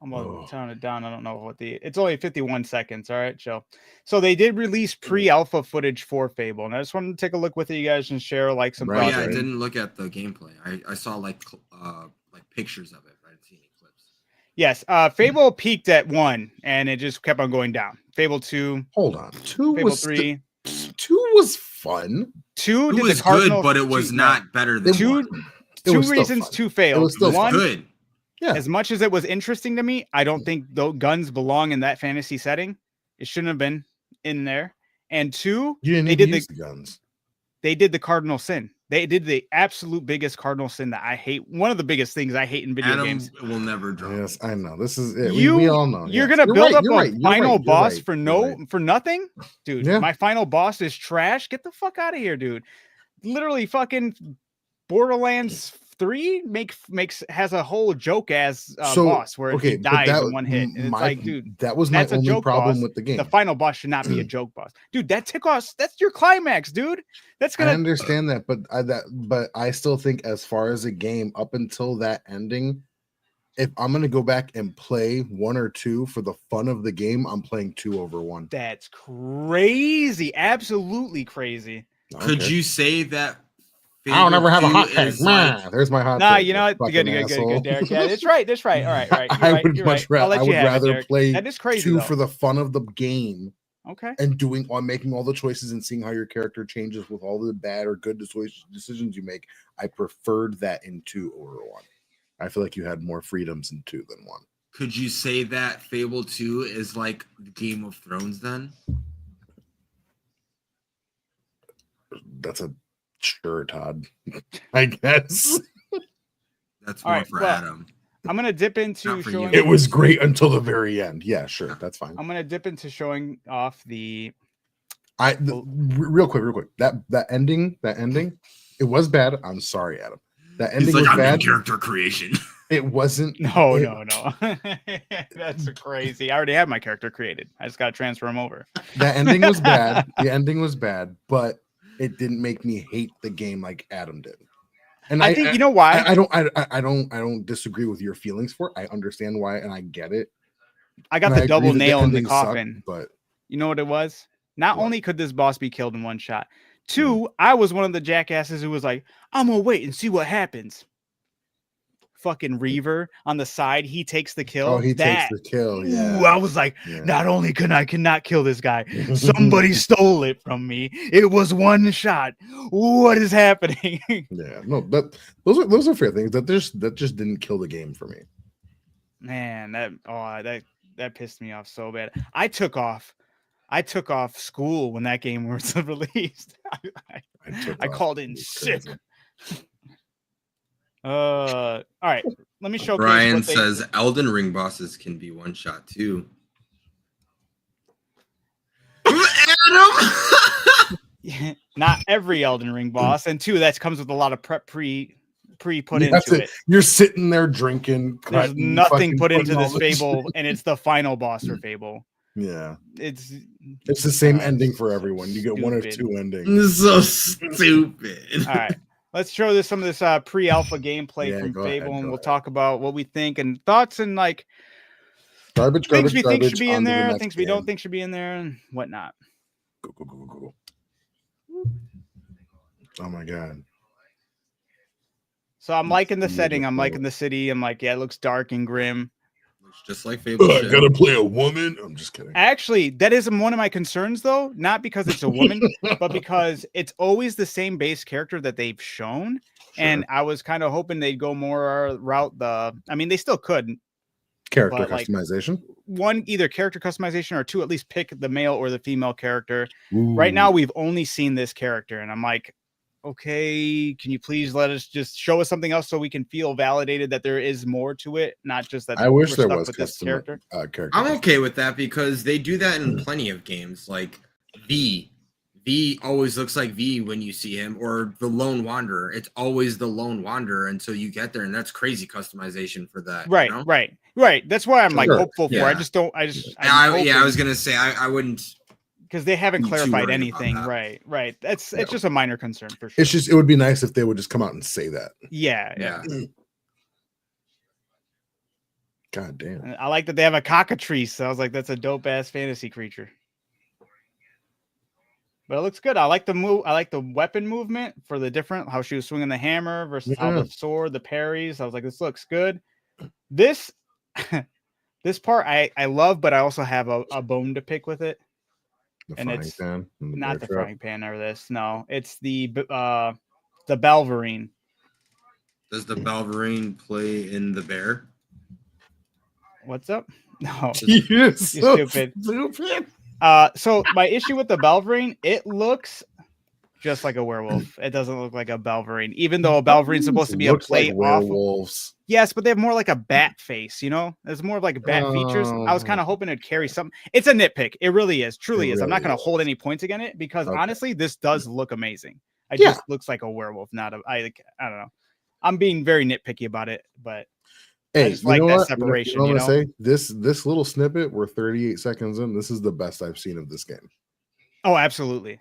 I'm going to tone it down. I don't know what it's only 51 seconds. All right, chill. So they did release pre-alpha footage for Fable, and I just wanted to take a look with you guys and share like some thoughts. Yeah, I didn't look at the gameplay. I saw like pictures of it. I didn't see any clips. Yes, Fable peaked at 1, and it just kept on going down. Fable 2. Hold on. 2 Fable was 3. 2 was fun. 2 did was good, but it was not better than 1. Two reasons 2 failed. It was still one, good. Yeah. As much as it was interesting to me, I don't think those guns belong in that fantasy setting. It shouldn't have been in there. And 2, they did the guns. They did the cardinal sin. They did the absolute biggest cardinal sin that I hate. One of the biggest things I hate in video games. Will never drop. Yes, I know. This is it. We all know. You're gonna build up a final boss for nothing, dude. Yeah. My final boss is trash. Get the fuck out of here, dude. Literally, fucking Borderlands 3 has a whole joke as So, boss where okay, he but dies that in one hit, and it's my like, dude, that was my that's a only joke problem boss. with the game. The final boss should not be a joke boss, dude. That's your climax, dude. That's I gonna. understand that, but I still think as far as a game up until that ending, if I'm gonna go back and play 1 or 2 for the fun of the game, I'm playing 2 over 1. That's crazy, absolutely crazy. Could you say that I don't ever have a Fable hot take. is like There's my hot Nah, take. you know what? Fucking Good, asshole. Derek. Yeah, that's right. All right. You're right. I'll let I you would have it, rather Derek. play That is crazy 2 though. for the fun of the game Okay. and making all the choices and seeing how your character changes with all the bad or good decisions you make. I preferred that in 2 over 1. I feel like you had more freedoms in 2 than 1. Could you say that Fable 2 is like Game of Thrones then? That's a sure, Todd. I guess That's All more right, for well, Adam. I'm gonna dip into Not for you. showing. it was great until the very end. Yeah, sure, that's fine. I'm gonna dip into showing off the. Real quick. That ending, it was bad. I'm sorry, Adam. That ending He's like, was I'm in bad. character creation. It wasn't. No. That's crazy. I already have my character created. I just gotta transfer him over. That ending was bad. The ending was bad, but it didn't make me hate the game like Adam did. And I think you know why. I don't disagree with your feelings for it. I understand why, and I get it. I got And the I double agree that nail in the ending sucked, coffin. but You know what it was? Not What? only could this boss be killed in one shot, 2, I was one of the jackasses who was like, I'm gonna wait and see what happens. Fucking Reaver on the side, he takes the kill. he takes the kill. Yeah. Ooh, I was like, not only cannot kill this guy, somebody stole it from me. It was one shot. What is happening? Yeah, no, those are fair things. That just didn't kill the game for me. Man, that pissed me off so bad. I took off school when that game was released. I called in sick. All right, let me showcase. Brian says Elden Ring bosses can be one shot too. Adam. Not every Elden Ring boss, and 2, that comes with a lot of prep pre put into it. You're sitting there drinking. There's nothing put into this this Fable, and it's the final boss for Fable. Yeah, It's the same ending for everyone. You get 1 or stupid. 2 endings. This is so stupid. All right, let's show this some of this pre-alpha gameplay from go Fable, ahead, and go we'll ahead. talk about what we think and thoughts and like Garbage, things we think should be in on to the there, next things we don't game. think should be in there, and whatnot. Go. Oh my god. So I'm liking the setting. I'm Beautiful. liking the city. I'm like, yeah, it looks dark and grim. Looks just like Fable. I gotta play a woman. I'm just kidding. Actually, that is one of my concerns, though. Not because it's a woman, but because it's always the same base character that they've shown. Sure. And I was kind of hoping they'd go more route I mean, they still could. Character but, like, customization. 1, either character customization, or 2, at least pick the male or the female character. Ooh. Right now, we've only seen this character, and I'm like, okay, can you please let us just show us something else so we can feel validated that there is more to it, not just that I wish we're there stuck was with this custom character. character. I'm okay with that because they do that in plenty of games. Like V always looks like V when you see him, or the Lone Wanderer. It's always the Lone Wanderer until you get there, and that's crazy customization for that. Right, you know? right. That's why I'm like Sure. hopeful for. Yeah. I just don't. I was gonna say I wouldn't, because they haven't be too clarified worried about anything. that. Right. It's Yeah. just a minor concern for sure. It's just it would be nice if they would just come out and say that. Yeah. God damn. And I like that they have a cockatrice. So I was like, that's a dope ass fantasy creature. But it looks good. I like the move. I like the weapon movement for the different how she was swinging the hammer versus how the sword, the parries. I was like, this looks good. This this part I love, but I also have a bone to pick with it. The And frying it's pan and Not the bear trap. frying pan or this. No, it's the Belverine. Does the Balverine play in the bear? What's up? No, You're so stupid. stupid. So my issue with the Belverine, it looks just like a werewolf. It doesn't look like a Belverine, even though a Belverine's supposed to be a Looks play like off. werewolves. Yes, but they have more like a bat face, you know? There's more of like bat features. I was Oh. kind of hoping it'd carry something. It's a nitpick. It really is. Truly It is. I'm not really going to hold is. any points against it because Okay. honestly, this does look amazing. It Yeah. just looks like a werewolf, not a, I don't know. I'm being very nitpicky about it, but I Hey, just you like know that what? separation. What You I'm know, gonna say? This little snippet, we're 38 seconds in. This is the best I've seen of this game. oh, absolutely,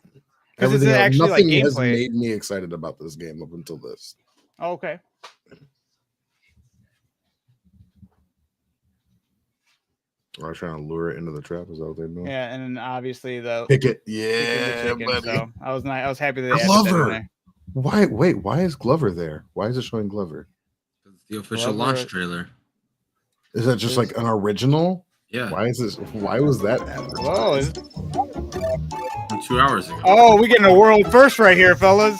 because it's Everything else, actually like nothing has gameplay. made me excited about this game up until this. Oh, okay. I was trying to lure it into the trap. Is that what they're doing? Yeah, and then obviously the Pick it. chicken Yeah, to chicken. buddy. So I was happy that they added that in Glover. there. Why? Wait. Why is Glover there? Why is it showing Glover? It's the official launch trailer. Is that just like an original? Yeah. Why is this? Why was that advertised? Whoa! 2 hours ago. Oh, we getting a world first right here, fellas.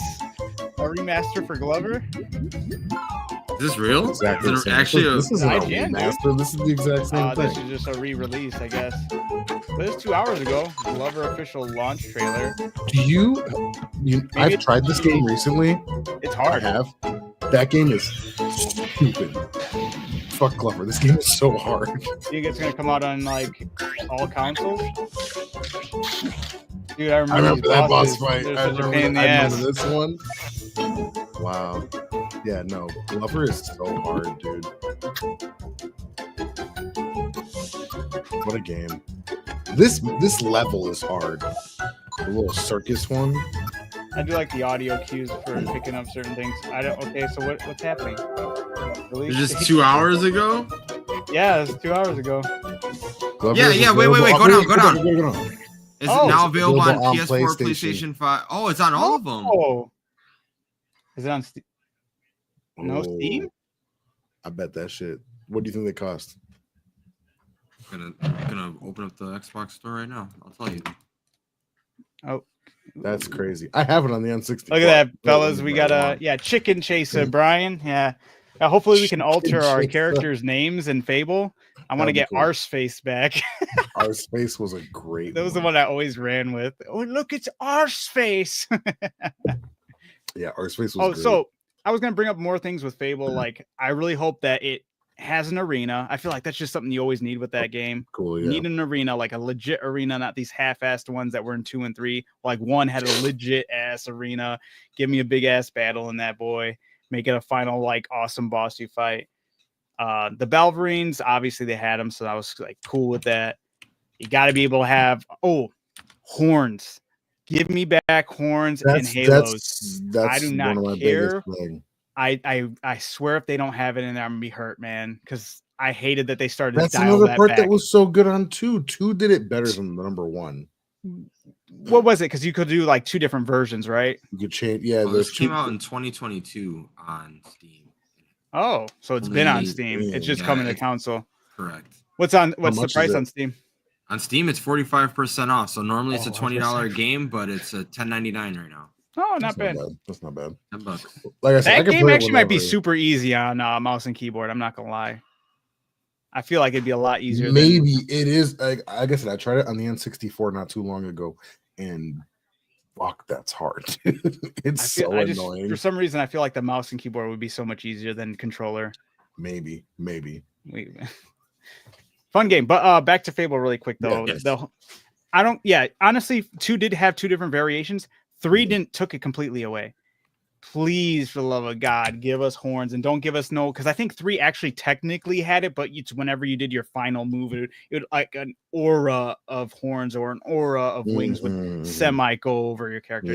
A remaster for Glover. Oh, Is this real? Exactly. Is it actually this isn't a IGN, dude. remaster. This is the exact same This thing. is just a re-release, I guess. But it's 2 hours ago. Glover official launch trailer. Do you? I've tried this game recently. It's I hard. have. That game is stupid. Fuck Glover. This game is so hard. You think it's gonna come out on like all consoles? Dude, I remember that boss bosses. fight. They're I such a pain in the remember ass. this one. Wow. Yeah, no. Glover is so hard, dude. What a game. This level is hard. The little circus one. I do like the audio cues for picking up certain things. I don't. Okay, so what's happening? Really? It's just 2 hours ago? Yeah, it's 2 hours ago. Glover Yeah, is yeah, wait, available- go down. Go down. Is Oh, it now it's available on available on PS4, PlayStation. PlayStation 5? Oh, it's on all of them. Oh, is it on Steam? No Oh, Steam? I bet that shit. What do you think they cost? I'm gonna open up the Xbox store right now. I'll tell you. Oh, That's crazy. I have it on the N64. look at that, fellas. We got a chicken chaser, Brian. Yeah. Hopefully we can alter our chaser. characters' names in Fable. I want to That'd be get cool. Arseface back. Our space was a great. That was the one I always ran with. Oh, look, it's Arseface. Yeah, our space was. Oh, great. so I was gonna bring up more things with Fable. Like, I really hope that it has an arena. I feel like that's just something you always need with that game. cool. You Yeah. need an arena, like a legit arena, not these half-assed ones that were in 2 and 3. Like, one had a legit ass arena. Give me a big ass battle in that boy. Make it a final, like, awesome boss you fight. The Balverines, obviously they had them, so I was like cool with that. You got to be able to have horns. Give me back horns and halos. That's I do not one of my care. biggest things. I swear if they don't have it in there, I'm gonna be hurt, man. Because I hated that they started That's to dial another that part back. that was so good on 2. 2 did it better than the number 1. What was it? Because you could do like 2 different versions, right? You could change. Yeah, Well, there's this came 2. out in 2022 on Steam. Oh, so it's been on Only- Steam. It's just yeah, coming to it's- console. Correct. What's the much price is it? on Steam? On Steam, it's 45% off. So normally it's Oh, a $20 game, but it's a $10.99 right now. Oh, That's not bad. That's not bad. $10. Like I said, I That can game play it actually might be whenever. super easy on mouse and keyboard. I'm not gonna lie. I feel like it'd be a lot easier. Maybe it is. Like I guess I tried it on the N64 not too long ago, and fuck, that's hard. It's so annoying. For some reason, I feel like the mouse and keyboard would be so much easier than controller. Maybe. Fun game, but back to Fable really quick though. Yeah, yes. Honestly, 2 did have 2 different variations. 3 took it completely away. Please, for the love of God, give us horns and don't give us because I think 3 actually technically had it, but it's whenever you did your final move, it would like an aura of horns or an aura of wings would semi go over your character.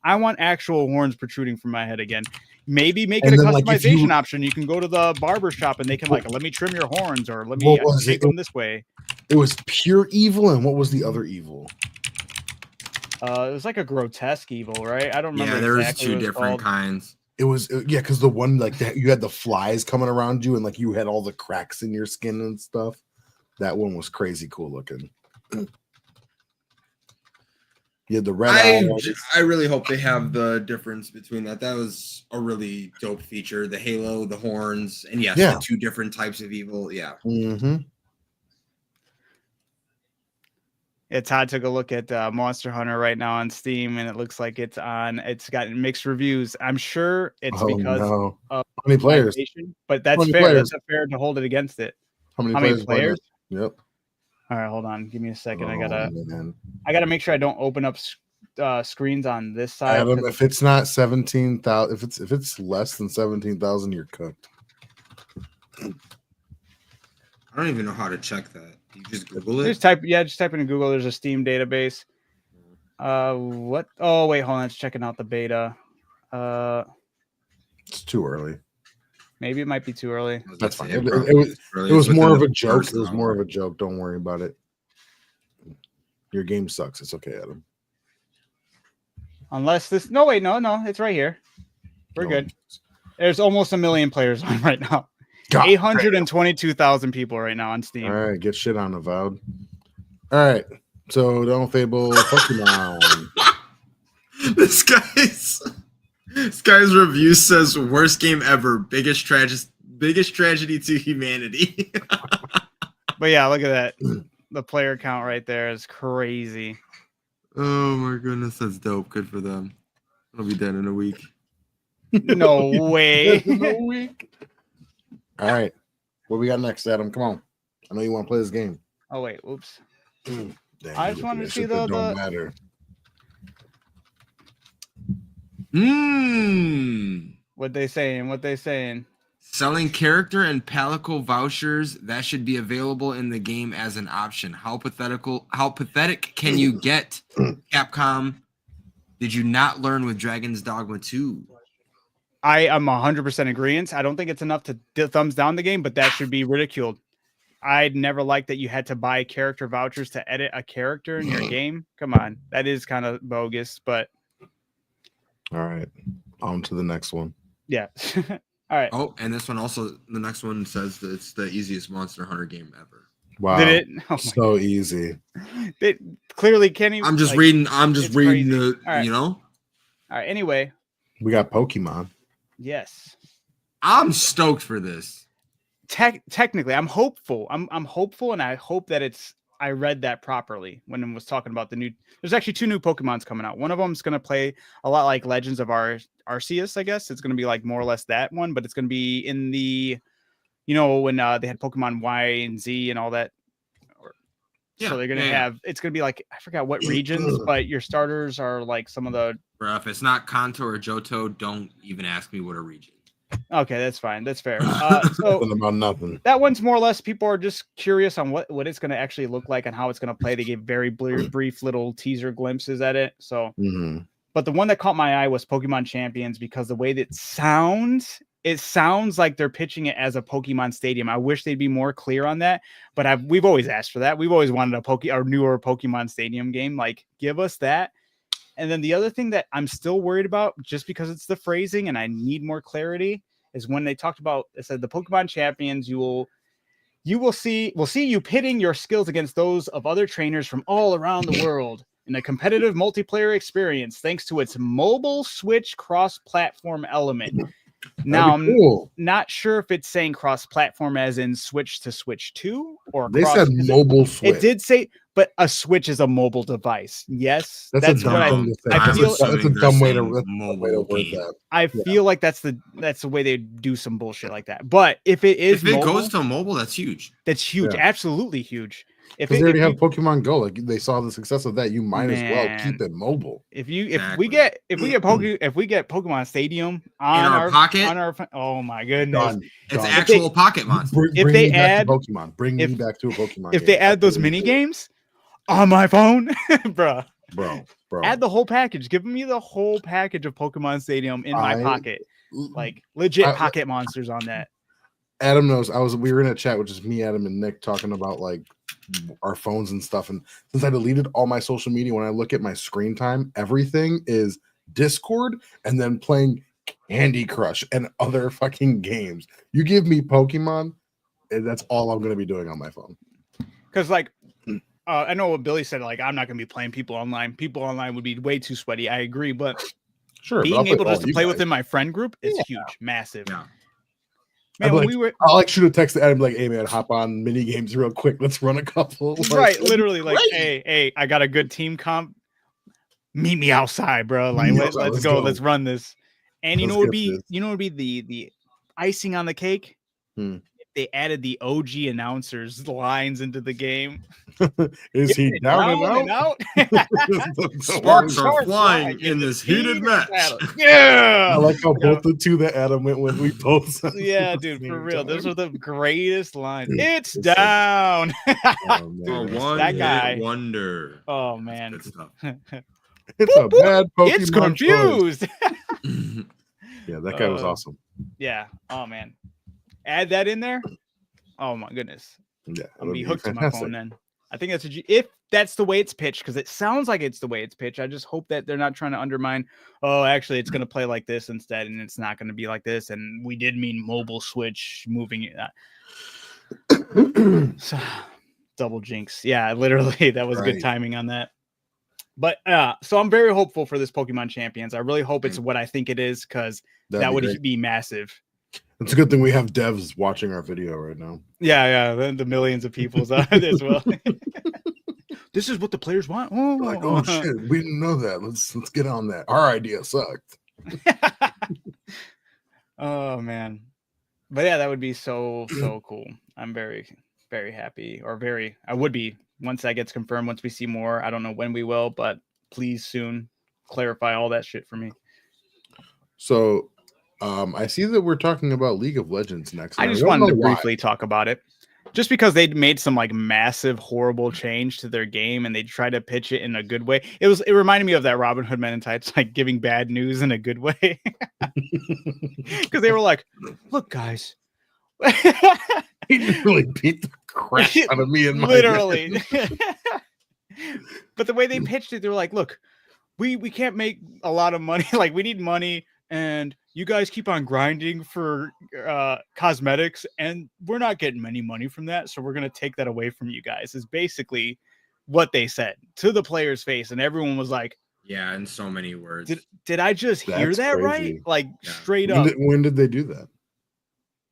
I want actual horns protruding from my head again. Maybe make it a customization option. You can go to the barber shop and they can let me trim your horns or let me take them this way. It was pure evil, and what was the other evil? It was like a grotesque evil, right? I don't remember. Yeah, there exactly was 2 what different called. kinds. It was because the one like that you had the flies coming around you, and like you had all the cracks in your skin and stuff. That one was crazy cool looking. You had the red eyes. I really hope they have the difference between that. That was a really dope feature. The halo, the horns, and yes, the 2 different types of evil. Yeah. Mm-hmm. Yeah, Todd took a look at Monster Hunter right now on Steam, and it looks like it's gotten mixed reviews. I'm sure it's because of how many players? But that's fair. Players? That's fair to hold it against it. How many players? players? Yep. All right, hold on. Give me a second. Man. I gotta make sure I don't open up screens on this side. Adam, if it's not 17,000, if it's less than 17,000, you're cooked. I don't even know how to check that. You just Google it. Just type in Google. There's a Steam database. What? Oh wait, hold on. It's checking out the beta. It's too early. Maybe it might be too early. That's fine. Yeah, It was more of a joke. first It was more hour. of a joke. Don't worry about it. Your game sucks. It's okay, Adam. Unless this. No, wait, no, it's right here. We're No. good. There's almost 1 million players on right now. God 822,000 people right now on Steam. All right, get shit on Avowed. All right, so don't Fable Pokemon. This guy's review says worst game ever, biggest tragedy to humanity. But yeah, look at that. The player count right there is crazy. Oh my goodness, that's dope. Good for them. I'll be dead in a week. No way. All right, what we got next, Adam? Come on. I know you want to play this game. Oh wait, oops. Damn, I you just look wanted at to that see shit that the- don't matter. What they saying? Selling character and palico vouchers that should be available in the game as an option. How pathetic can you get, Capcom? Did you not learn with Dragon's Dogma 2? I am 100% agreement. I don't think it's enough to thumbs down the game, but that should be ridiculed. I'd never liked that you had to buy character vouchers to edit a character in your game. Come on, that is kind of bogus, but All right, on to the next one. yeah. All right. Oh, and this one also, the next one says that it's the easiest Monster Hunter game ever. Wow, Did it? Oh my so easy. It clearly can't even. I'm just like, reading it's the, crazy. All right. you know? All right. Anyway, We got Pokemon. yes. I'm stoked for this. Technically, I'm hopeful. I'm hopeful, and I hope that I read that properly when it was talking about the new. There's actually 2 new Pokemons coming out. One of them is going to play a lot like Legends of Arceus, I guess. It's going to be like more or less that one, but it's going to be in the, when they had Pokemon Y and Z and all that. So they're going to have, it's going to be like, I forgot what regions, but your starters are like some of the. Bro, if it's not Kanto or Johto, don't even ask me what a region. Okay, that's fine. That's fair. So Nothing about nothing. that one's more or less, people are just curious on what it's going to actually look like and how it's going to play. They gave very brief little teaser glimpses at it. So, but the one that caught my eye was Pokemon Champions, because the way that it sounds like they're pitching it as a Pokemon Stadium. I wish they'd be more clear on that, but we've always asked for that. We've always wanted a newer Pokemon Stadium game. Like, give us that. And then the other thing that I'm still worried about, just because it's the phrasing and I need more clarity, is when they talked about, it said the Pokemon Champions, we'll see you pitting your skills against those of other trainers from all around the world in a competitive multiplayer experience, thanks to its mobile Switch cross-platform element. Now, I'm not sure if it's saying cross-platform as in Switch to Switch 2 or They said mobile Switch. It did say, but a Switch is a mobile device. Yes, that's what a dumb thing to say. I feel. That's a dumb way to word that. I feel like that's the way they do some bullshit like that. But if it is, if it goes to mobile, that's huge. That's huge, absolutely huge. Because they already have Pokemon Go, like they saw the success of that, you might as well keep it mobile. If we get Pokemon Stadium on our pocket, oh my goodness, it's actual pocket monster. If they add Pokemon, bring me back to a Pokemon. If they add those mini games on my phone, bro, add the whole package. Give me the whole package of Pokemon Stadium in my pocket, like legit pocket monsters on that. Adam knows. We were in a chat, which is me, Adam, and Nick talking about like our phones and stuff. And since I deleted all my social media, when I look at my screen time, everything is Discord and then playing Candy Crush and other fucking games. You give me Pokemon, and that's all I'm going to be doing on my phone. Because like, I know what Billy said. Like, I'm not going to be playing people online. People online would be way too sweaty. I agree, but sure, being able just to play within my friend group is huge, massive. Yeah. Man, I'll like shoot a text to Adam like, "Hey man, hop on mini games real quick. Let's run a couple." Like, right, literally, like, hey, I got a good team comp. Meet me outside, bro. Like, let's go. Let's run this. And you know what would be the icing on the cake? If they added the OG announcers lines into the game. Is he down and out? Sparks are Sparks flying in this heated match. battle. Yeah. I like how both the two that Adam went with, we both said Yeah, at the dude, for same real. time. Those are the greatest lines. It's It's so- down. Oh, A man. that guy. one-hit wonder. Oh man. Good stuff. It's a bad Pokemon It's choice. confused. Yeah, that guy was awesome. Yeah. Oh man. Add that in there. Oh my goodness. Yeah, I'm gonna be that'd hooked to my fantastic. phone then. I think if that's the way it's pitched, because it sounds like it's the way it's pitched. I just hope that they're not trying to undermine. Oh, actually, it's gonna play like this instead, and it's not gonna be like this. And we did mean mobile switch moving it. So, double jinx. Yeah, literally, that was good Right. timing on that. But so I'm very hopeful for this Pokemon Champions. I really hope it's what I think it is, because that would great. be massive. It's a good thing we have devs watching our video right now. Yeah, the millions of people's on it as well. This is what the players want. They're like, oh shit, we didn't know that. Let's get on that. Our idea sucked. Oh man. But yeah, that would be so cool. I'm very, very happy, I would be once that gets confirmed, once we see more. I don't know when we will, but please soon clarify all that shit for me. So I see that we're talking about League of Legends next. I just wanted to briefly talk about it. Just because they made some like massive, horrible change to their game and they try to pitch it in a good way. It reminded me of that Robin Hood Men in Tights, like giving bad news in a good way. Because they were like, look, guys. He really beat the crap out of me and my literally. But the way they pitched it, they were like, look, we can't make a lot of money. Like, we need money. And you guys keep on grinding for cosmetics, and we're not getting any money from that. So we're going to take that away from you guys, is basically what they said to the player's face. And everyone was like, yeah, in so many words. Did I just hear That's that crazy. right? Like, Yeah. straight up. When did they do that?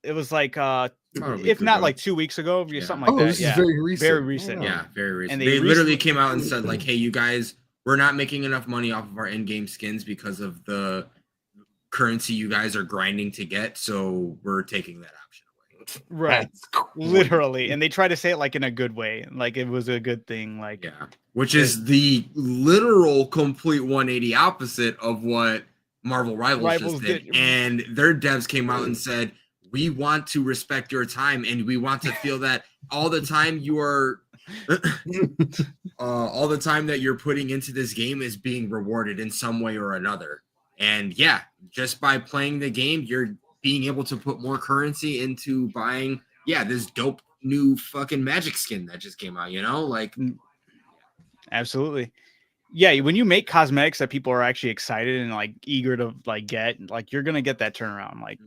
It was like, Probably if not ago. like 2 weeks ago, Yeah. something like that. This Yeah. is very recent. Very recent. Oh. Yeah, very recent. And They they literally came out and said, like, hey, you guys, we're not making enough money off of our in-game skins because of the currency you guys are grinding to get, so we're taking that option away. Right. That's crazy. Literally. And they try to say it like in a good way. Like it was a good thing. Like, Yeah, which is the literal complete 180 opposite of what Marvel Rivals just did. And their devs came out and said, we want to respect your time, and we want to feel that all the time you are all the time that you're putting into this game is being rewarded in some way or another. And yeah, just by playing the game, you're being able to put more currency into buying, this dope new fucking magic skin that just came out, like. absolutely. Yeah, when you make cosmetics that people are actually excited and like eager to like get, like you're gonna get that turnaround. Like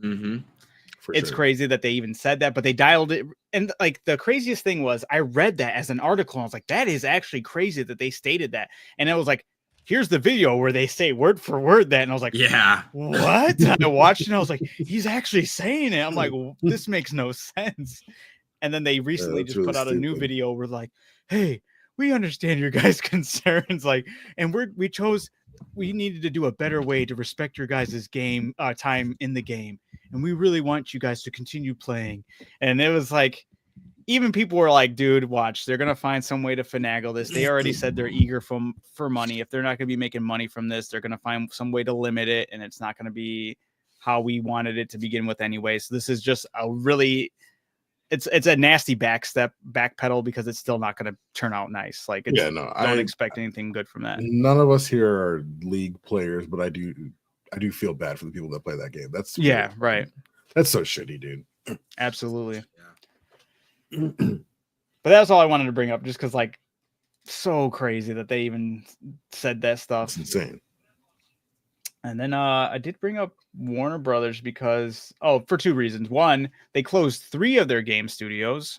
it's crazy that they even said that, but they dialed it. And like the craziest thing was, I read that as an article. And I was like, that is actually crazy that they stated that. And I was like, here's the video where they say word for word that. And I was like, yeah, what? I watched it and I was like, he's actually saying it. I'm like, well, this makes no sense. And then they recently just put out a new video where like, hey, we understand your guys' concerns. Like, and we needed to do a better way to respect your guys' game time in the game. And we really want you guys to continue playing. And it was like, even people were like, dude, watch, they're going to find some way to finagle this. They already said they're eager for money. If they're not going to be making money from this, they're going to find some way to limit it. And it's not going to be how we wanted it to begin with anyway. So this is just a really, it's a nasty backpedal, because it's still not going to turn out nice. Like, don't expect anything good from that. None of us here are League players, but I do feel bad for the people that play that game. That's right. That's so shitty, dude. Absolutely. But that's all I wanted to bring up, just because like so crazy that they even said that stuff. It's insane. And then I did bring up Warner Brothers because for two reasons. One, they closed 3 of their game studios.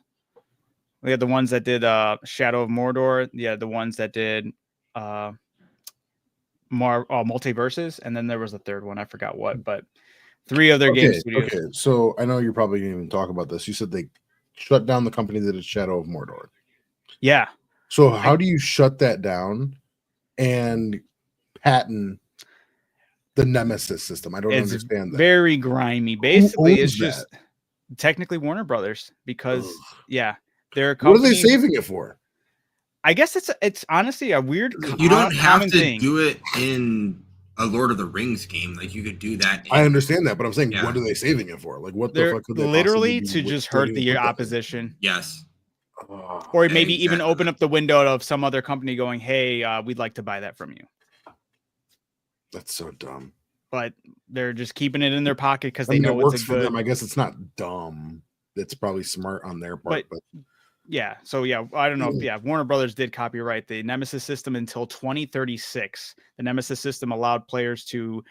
We had the ones that did Shadow of Mordor, the ones that did Multiverses, and then there was a third one, I forgot what, but 3 of their game studios. Okay, so I know you're probably going to even talk about this. You said they shut down the company that did Shadow of Mordor. Yeah. So how do you shut that down and patent the Nemesis system? I don't understand that. Very grimy. Basically, it's just technically Warner Brothers, because Ugh. they're a What are they company. saving it for? I guess it's honestly a weird You don't have common to thing. do it in a Lord of the Rings game. Like you could do that. I understand that, but I'm saying, Yeah. what are they saving it for? Like, what the They're fuck could they literally possibly to be just still hurt gonna the put that in? opposition, Yes. Oh, or maybe even Exactly. open up the window of some other company going, "Hey, we'd like to buy that from you." that's so dumb. But they're just keeping it in their pocket because I they mean, it know works it's a for good. them. I guess it's not dumb. It's probably smart on their part, but Yeah. So I don't know. Warner Brothers did copyright the Nemesis system until 2036. The Nemesis system allowed players to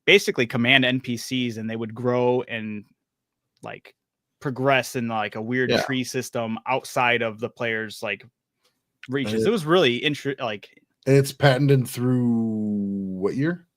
basically command NPCs, and they would grow and like progress in like a weird tree system outside of the player's like reaches. It was really interesting. and it's patented through what year?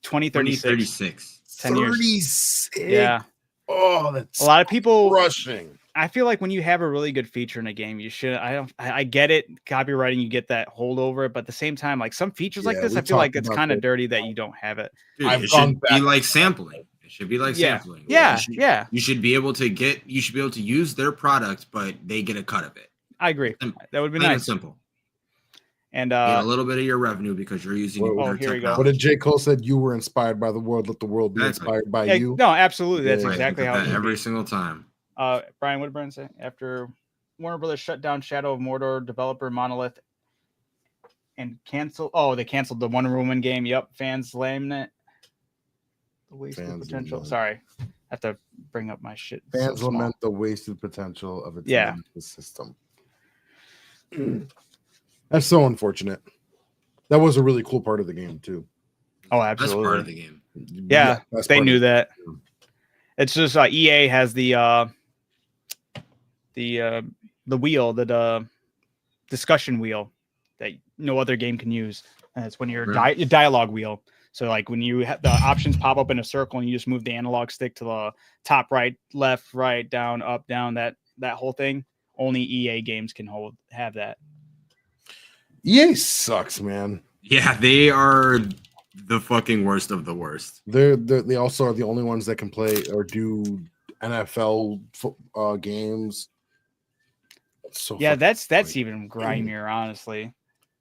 2036. 2036. 10 years. 36. Yeah. Oh, that's A lot of people rushing. I feel like when you have a really good feature in a game, you should. I get it. Copywriting, you get that hold over it, but at the same time, like some features like this, we I feel like talked it's about kind of that. dirty that you don't have it. Dude, I've it gone should be back. like sampling. It should be like Yeah. sampling. Yeah. You you should be able to use their product, but they get a cut of it. I agree. Simple. That would be Plain and nice. simple. And Get a little bit of your revenue because you're using Whoa. their here we go. What technology. did J. Cole said? You were inspired by the world. Let the world be Exactly. inspired by yeah, you. no, absolutely. That's Yeah. exactly how it that should every be. single time. Brian, what did Brian say? After Warner Brothers shut down Shadow of Mordor developer Monolith and they canceled the Wonder Woman game. Yep, fans lame it. The wasted potential. lament. Sorry, I have to bring up my shit. Fans so small. lament the wasted potential of its Nemesis system. That's so unfortunate. That was a really cool part of the game too. Oh, That's absolutely. part of the game. Yeah, that's they part knew of that. game. It's just EA has the wheel, the discussion wheel that no other game can use. And it's when your dialogue wheel. So like when you have the options pop up in a circle and you just move the analog stick to the top, right, left, right, down, up, down, that whole thing. Only EA games can have that. EA sucks, man. Yeah, they are the fucking worst of the worst. They also are the only ones that can play or do NFL games. So that's even grimier, honestly.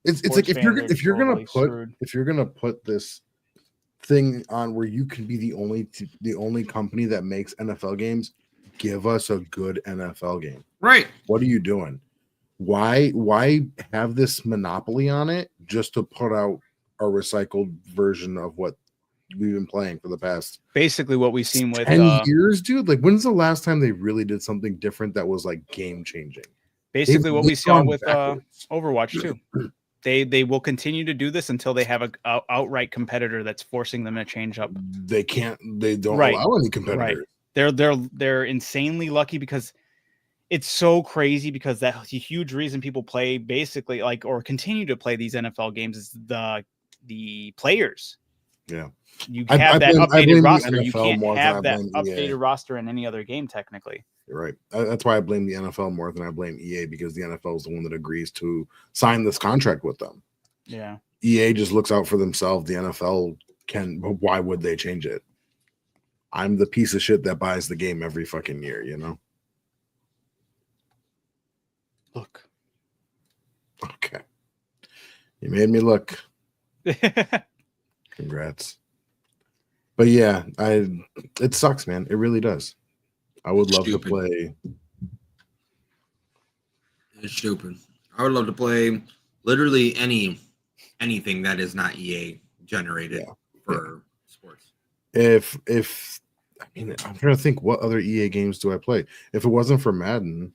It's like if you're gonna put this thing on where you can be the only company that makes NFL games, give us a good NFL game. Right. What are you doing? Why have this monopoly on it just to put out a recycled version of what we've been playing for the past basically what we've seen with 10 years, dude? Like, when's the last time they really did something different that was like game changing? Basically what we saw with Overwatch too. They will continue to do this until they have a outright competitor that's forcing them to change up. They don't allow any competitors. Right. They're insanely lucky because it's so crazy, because that's a huge reason people play basically or continue to play these NFL games is the players. Yeah. You have that updated roster. You can't have that updated EA. roster in any other game technically. You're right. That's why I blame the NFL more than I blame EA, because the NFL is the one that agrees to sign this contract with them. Yeah. EA just looks out for themselves. The NFL but why would they change it? I'm the piece of shit that buys the game every fucking year, you know? Look. Okay. You made me look. Congrats. But yeah, it sucks, man. It really does. I would love to play. It's stupid. I would love to play literally anything that is not EA generated for sports. I'm trying to think, what other EA games do I play? If it wasn't for Madden.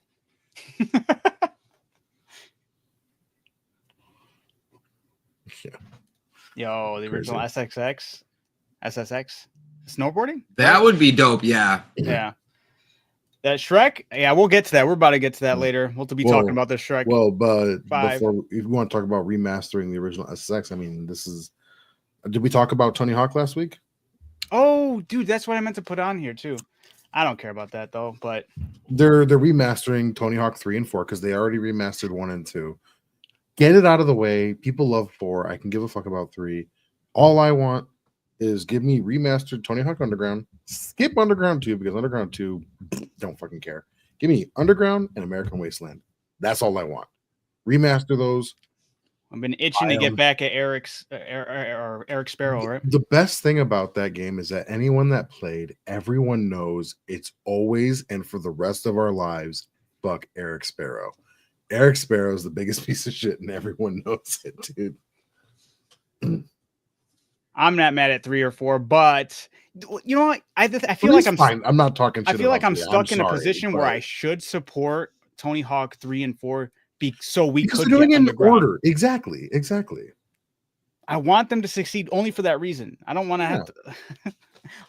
Yo, the original SSX snowboarding? That would be dope, yeah. Yeah. That Shrek? Yeah, we'll get to that. We're about to get to that later. We'll be talking about this Shrek. Well, but 5. before, if you want to talk about remastering the original SSX, I mean, did we talk about Tony Hawk last week? Oh, dude, that's what I meant to put on here too. I don't care about that though, but they're remastering Tony Hawk 3 and 4 because they already remastered 1 and 2. Get it out of the way. People love 4. I can give a fuck about 3. All I want is give me remastered Tony Hawk Underground. Skip Underground 2 because Underground 2 don't fucking care. Give me Underground and American Wasteland. That's all I want. Remaster those. I've been itching to get back at Eric's or Eric Sparrow, right? The best thing about that game is that anyone that played, everyone knows it's always and for the rest of our lives, fuck Eric Sparrow. Eric Sparrow is the biggest piece of shit, and everyone knows it, dude. I'm not mad at 3 or 4, but you know what? I feel like I'm fine. I'm not talking shit. I feel like I'm it. stuck in a position where I should support Tony Hawk 3 and 4 so we could doing get it in Underground. order. Exactly. I want them to succeed only for that reason. I don't want to have to.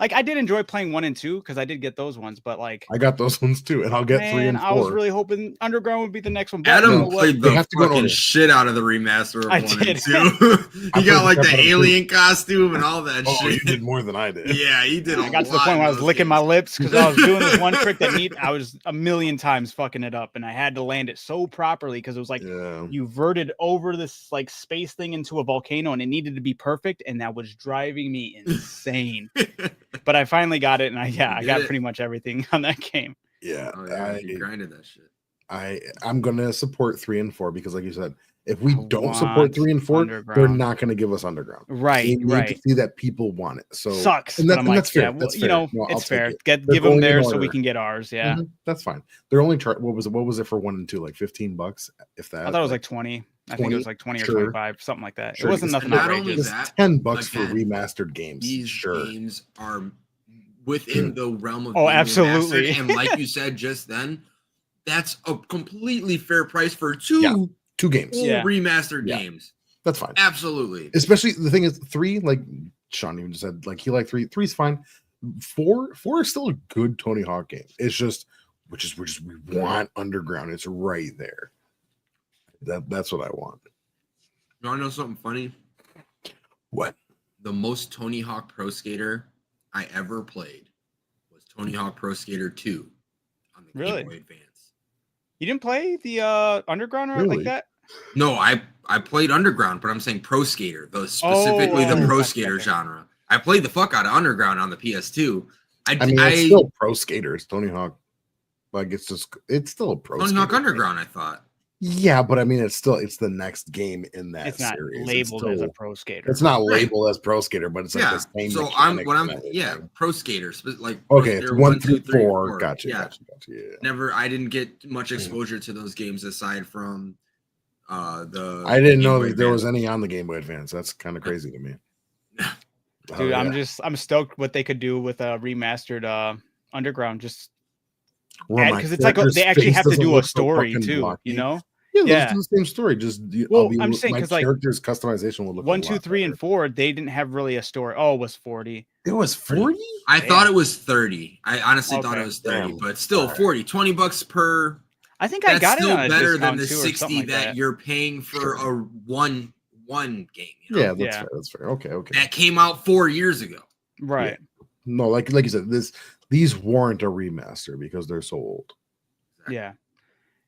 Like, I did enjoy playing 1 and 2 because I did get those ones, but like I got those ones too, and I'll get 3 and 4. I was really hoping Underground would be the next one. But Adam you know played the fucking shit out of the remaster of 1 and 2. He got like the alien costume and all that shit. You did more than I did. Yeah, he did. I got to the point where I was licking my lips because I was doing this one trick that I was a million times fucking it up, and I had to land it so properly because it was like you verted over this like space thing into a volcano, and it needed to be perfect, and that was driving me insane. But I finally got it, and I got pretty much everything on that game. Yeah, you grinded that shit. I'm gonna support 3 and 4 because, like you said, if we don't support 3 and 4, they're not gonna give us Underground. Right, we need to see that people want it. So sucks. And that's fair. Yeah, that's fair. You know, it's fair. Give them theirs so we can get ours. Yeah, that's fine. They're only what was it for 1 and 2? Like $15, if that. I thought it was like 20. I think it was like 20 or 25, something like that. Sure. It wasn't nothing not outrageous. Only that, $10 for remastered games. These games are within the realm of absolutely. And like you said just then, that's a completely fair price for two games, remastered games. That's fine, absolutely. Especially the thing is 3, like Sean even said, like he liked 3. 3's fine. 4 is still a good Tony Hawk game. It's just we want Underground. It's right there. That's what I want. You want to know something funny? What? The most Tony Hawk Pro Skater I ever played was Tony Hawk Pro Skater 2 on the Game Boy Advance. You didn't play the Underground or like that? No, I played Underground, but I'm saying Pro Skater, specifically the Pro Skater genre. I played the fuck out of Underground on the PS2. I mean, it's still Pro Skater. It's Tony Hawk. Like it's still a Pro Tony Hawk Underground, I thought. Yeah, but I mean, it's the next game in that it's not series. Labeled as a Pro Skater. It's not labeled as Pro Skater, but it's like the same. So Pro Skaters, like okay, it's 1 through 4. Gotcha. Yeah. Never, I didn't get much exposure to those games aside from the. I didn't know that there was any on the Game Boy Advance. That's kind of crazy to me. Dude, I'm stoked what they could do with a remastered Underground. Just because it's like they actually have to do a story too, you know. Yeah, it's the same story. Just I'm saying because like characters' customization will look 1, 2, 3, and 4. They didn't have really a story. Oh, it was 40. It was 40. I thought it was 30. I honestly thought it was 30, but still $40, $20 per. I think I got it on a better than the discount 60 like that you're paying for a one game. You know? Yeah, that's fair. Okay. That came out 4 years ago. Right. Yeah. No, like you said, these warrant a remaster because they're so old. Yeah.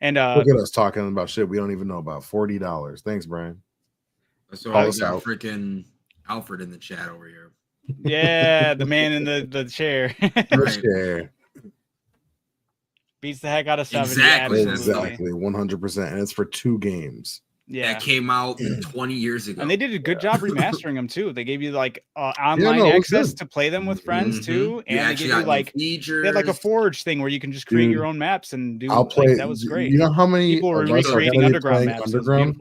And look at us talking about shit we don't even know about. $40. Thanks, Brian. So I got freaking Alfred in the chat over here. Yeah, the man in the chair. Chair. Beats the heck out of 70. Exactly. 100%. And it's for 2 games. Yeah, that came out 20 years ago, and they did a good job remastering them too. They gave you like online access to play them with friends too, and they gave you like features. They had like a Forge thing where you can just create your own maps and do. I'll play. That was great. You know how many people were recreating Underground maps? Underground.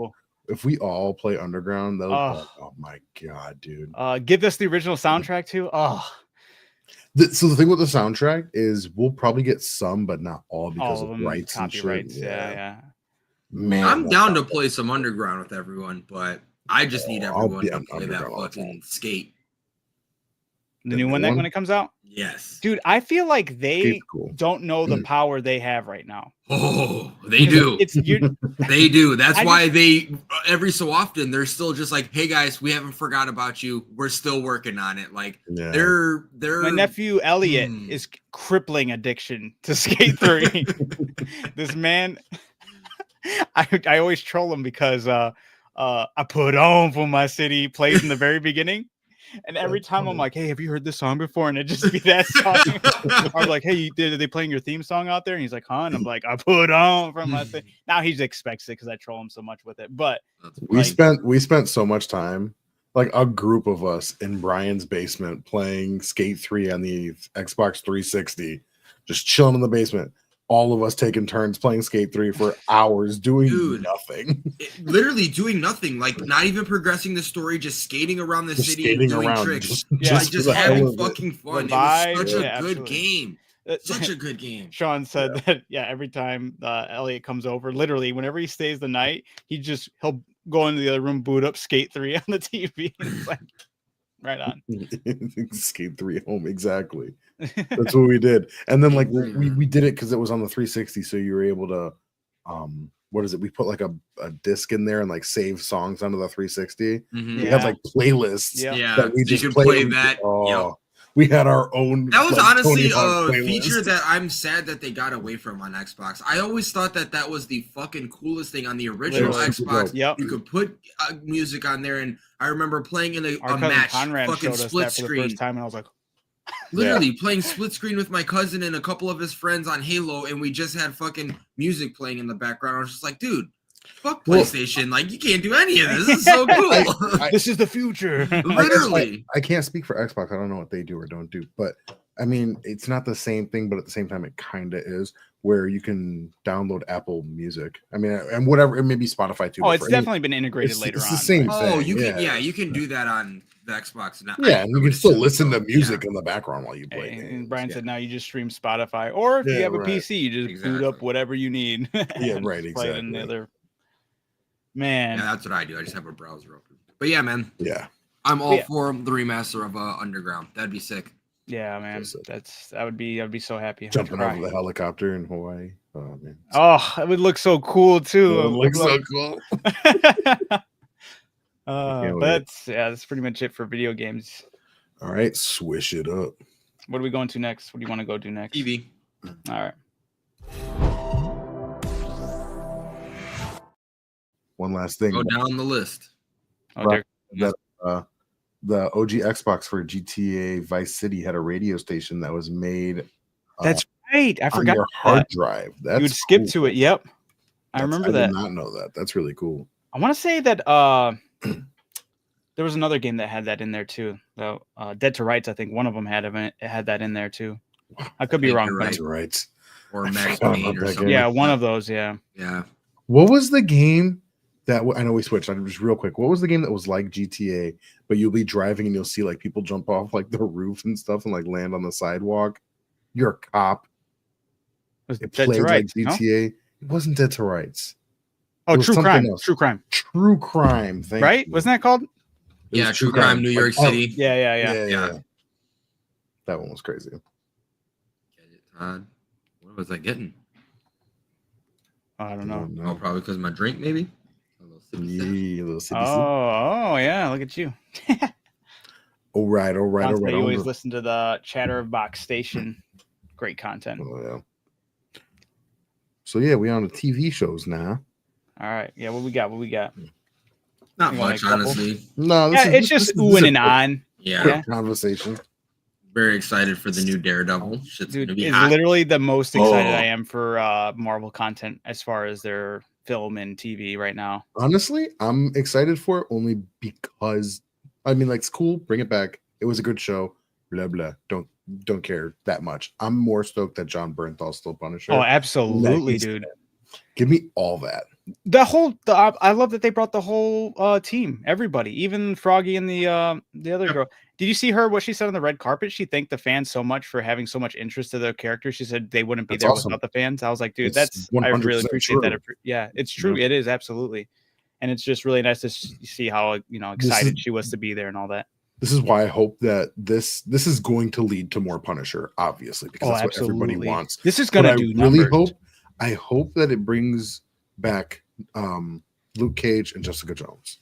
If we all play Underground, oh my god, dude! Give us the original soundtrack too. Oh. So the thing with the soundtrack is we'll probably get some, but not all because of rights and shit. Yeah. Man, I'm down to play some Underground with everyone, but I just need everyone to play that fucking Skate. The new one when it comes out? Yes. Dude, I feel like they don't know the power they have right now. Oh, they do. They do. That's why they every so often they're still just like, hey guys, we haven't forgot about you. We're still working on it. Like they're my nephew Elliot is crippling addiction to Skate 3. This man I always troll him because I put on for my city plays in the very beginning. And every time I'm like, hey, have you heard this song before? And it just be that song. I'm like, hey, are they playing your theme song out there? And he's like, huh? And I'm like, I put on from my thing. Now he just expects it because I troll him so much with it. But we spent so much time, like a group of us in Brian's basement playing Skate 3 on the Xbox 360, just chilling in the basement. All of us taking turns playing Skate 3 for hours doing nothing. Literally doing nothing, like not even progressing the story, just skating around the city and doing tricks. Just having fucking fun. It was such a good game. Such a good game. Sean said that, every time Elliot comes over, literally, whenever he stays the night, he'll go into the other room, boot up Skate 3 on the TV. And it's like, right on. Skate 3 home, exactly. That's what we did. And then like we did it because it was on the 360, so you were able to what is it? We put like a disc in there and like save songs onto the 360. We had like playlists that we just play that. We had our own. That was honestly a feature that I'm sad that they got away from on Xbox. I always thought that was the fucking coolest thing on the original Xbox. You could put music on there, and I remember playing in a match, fucking split screen. For the first time, and I was like, literally playing split screen with my cousin and a couple of his friends on Halo, and we just had fucking music playing in the background. I was just like, dude, fuck PlayStation. Like, you can't do any of this. This is so cool. This is the future. Literally. I can't speak for Xbox. I don't know what they do or don't do, but I mean, it's not the same thing, but at the same time, it kind of is, where you can download Apple Music. I mean, and whatever, it may be Spotify too. Oh, it's definitely been integrated later on. It's the same thing. Oh, you can, you can do that on the Xbox now. Yeah, and you can still listen to music in the background while you play games. And Brian said now you just stream Spotify, or if you have a PC, you just boot up whatever you need. Yeah, right, exactly. In the other. Man. Yeah, that's what I do. I just have a browser open. But yeah, man. Yeah. I'm all for the remaster of Underground. That'd be sick. Yeah, man. I'd be so happy. Jumping over the helicopter in Hawaii. Oh man. Oh, it would look so cool too. It would look so cool. That's pretty much it for video games. All right, swish it up. What are we going to next? What do you want to go do next? TV. All right. One last thing. Go down the list. The OG Xbox for GTA Vice City had a radio station that was made. That's right. I forgot. Your hard drive. You would skip to it. Yep. I remember that. I did not know that. That's really cool. I want to say that there was another game that had that in there too. Though Dead to Rights, I think one of them had that in there too. I could be wrong. Dead to Rights or Max Payne or something. Yeah, one of those. Yeah. Yeah. What was the game that I know we switched? I'm just real quick. What was the game that was like GTA, but you'll be driving and you'll see like people jump off like the roof and stuff and like land on the sidewalk? You're a cop. It played like GTA. No? It wasn't Dead to Rights. Oh, True Crime. True Crime. True Crime. Right? You. Wasn't that called? Yeah, True Crime, New York City. Yeah. That one was crazy. What was I getting? I don't know. Oh, probably because of my drink, maybe. A little sip. Oh, yeah. Look at you. All right. You always listen to the Chatterbox Station. Great content. Oh yeah. So yeah, we on the TV shows now. All right. Yeah. What we got? Not much, honestly. No. It's just oohing and on. Yeah. Conversation. Very excited for the new Daredevil. Shit's Dude, gonna be it's hot. literally the most excited I am for Marvel content as far as their film and TV right now. Honestly, I'm excited for it only because I mean, like, it's cool. Bring it back. It was a good show. Blah blah. Don't care that much. I'm more stoked that John Bernthal's still Punisher. Oh, absolutely, dude. Give me all that. I love that they brought the whole team, everybody, even Froggy and the other girl. Did you see her? What she said on the red carpet? She thanked the fans so much for having so much interest in their character. She said they wouldn't be there without the fans. I was like, dude, I really appreciate that. Yeah, it's true. It is absolutely, and it's just really nice to see how excited she was to be there and all that. This is why I hope that this is going to lead to more Punisher, obviously, because that's what everybody wants. This is going to do numbers. I hope that it brings back Luke Cage and Jessica Jones.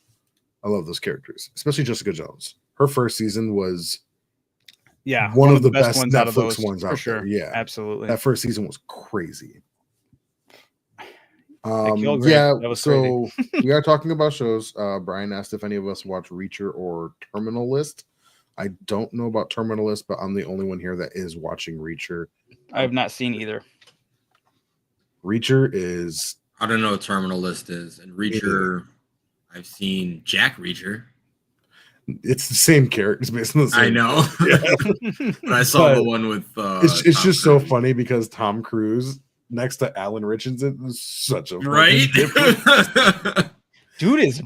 I love those characters, especially Jessica Jones. Her first season was one of the best ones out of those ones out there. Yeah, absolutely. That first season was crazy. That was so we are talking about shows. Brian asked if any of us watch Reacher or Terminal List. I don't know about Terminalist, but I'm the only one here that is watching Reacher. I have not seen either. Reacher is. I don't know what Terminal List is, and Reacher. I've seen Jack Reacher. It's the same characters based on the same. I know. Yeah. But I saw the one with. It's Tom just Cruise. so funny because Tom Cruise next to Alan Richardson is such a Right. Dude is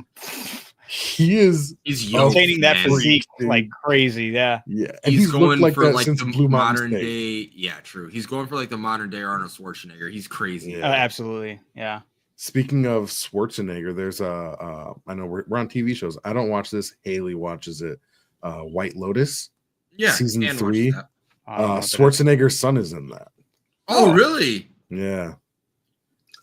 He's young, maintaining that man. physique Dude. like crazy. Yeah. Yeah, and He's looked going like for that like since the Blue Mountain modern State. day. Yeah, true. He's going for like the modern day Arnold Schwarzenegger. He's crazy. Yeah. Absolutely. Yeah. Speaking of Schwarzenegger, there's I know we're on TV shows. I don't watch this. Haley watches it. White Lotus. Yeah. Season and 3. watch that. I don't know what that is. Schwarzenegger's son is in that. Oh, really? Yeah.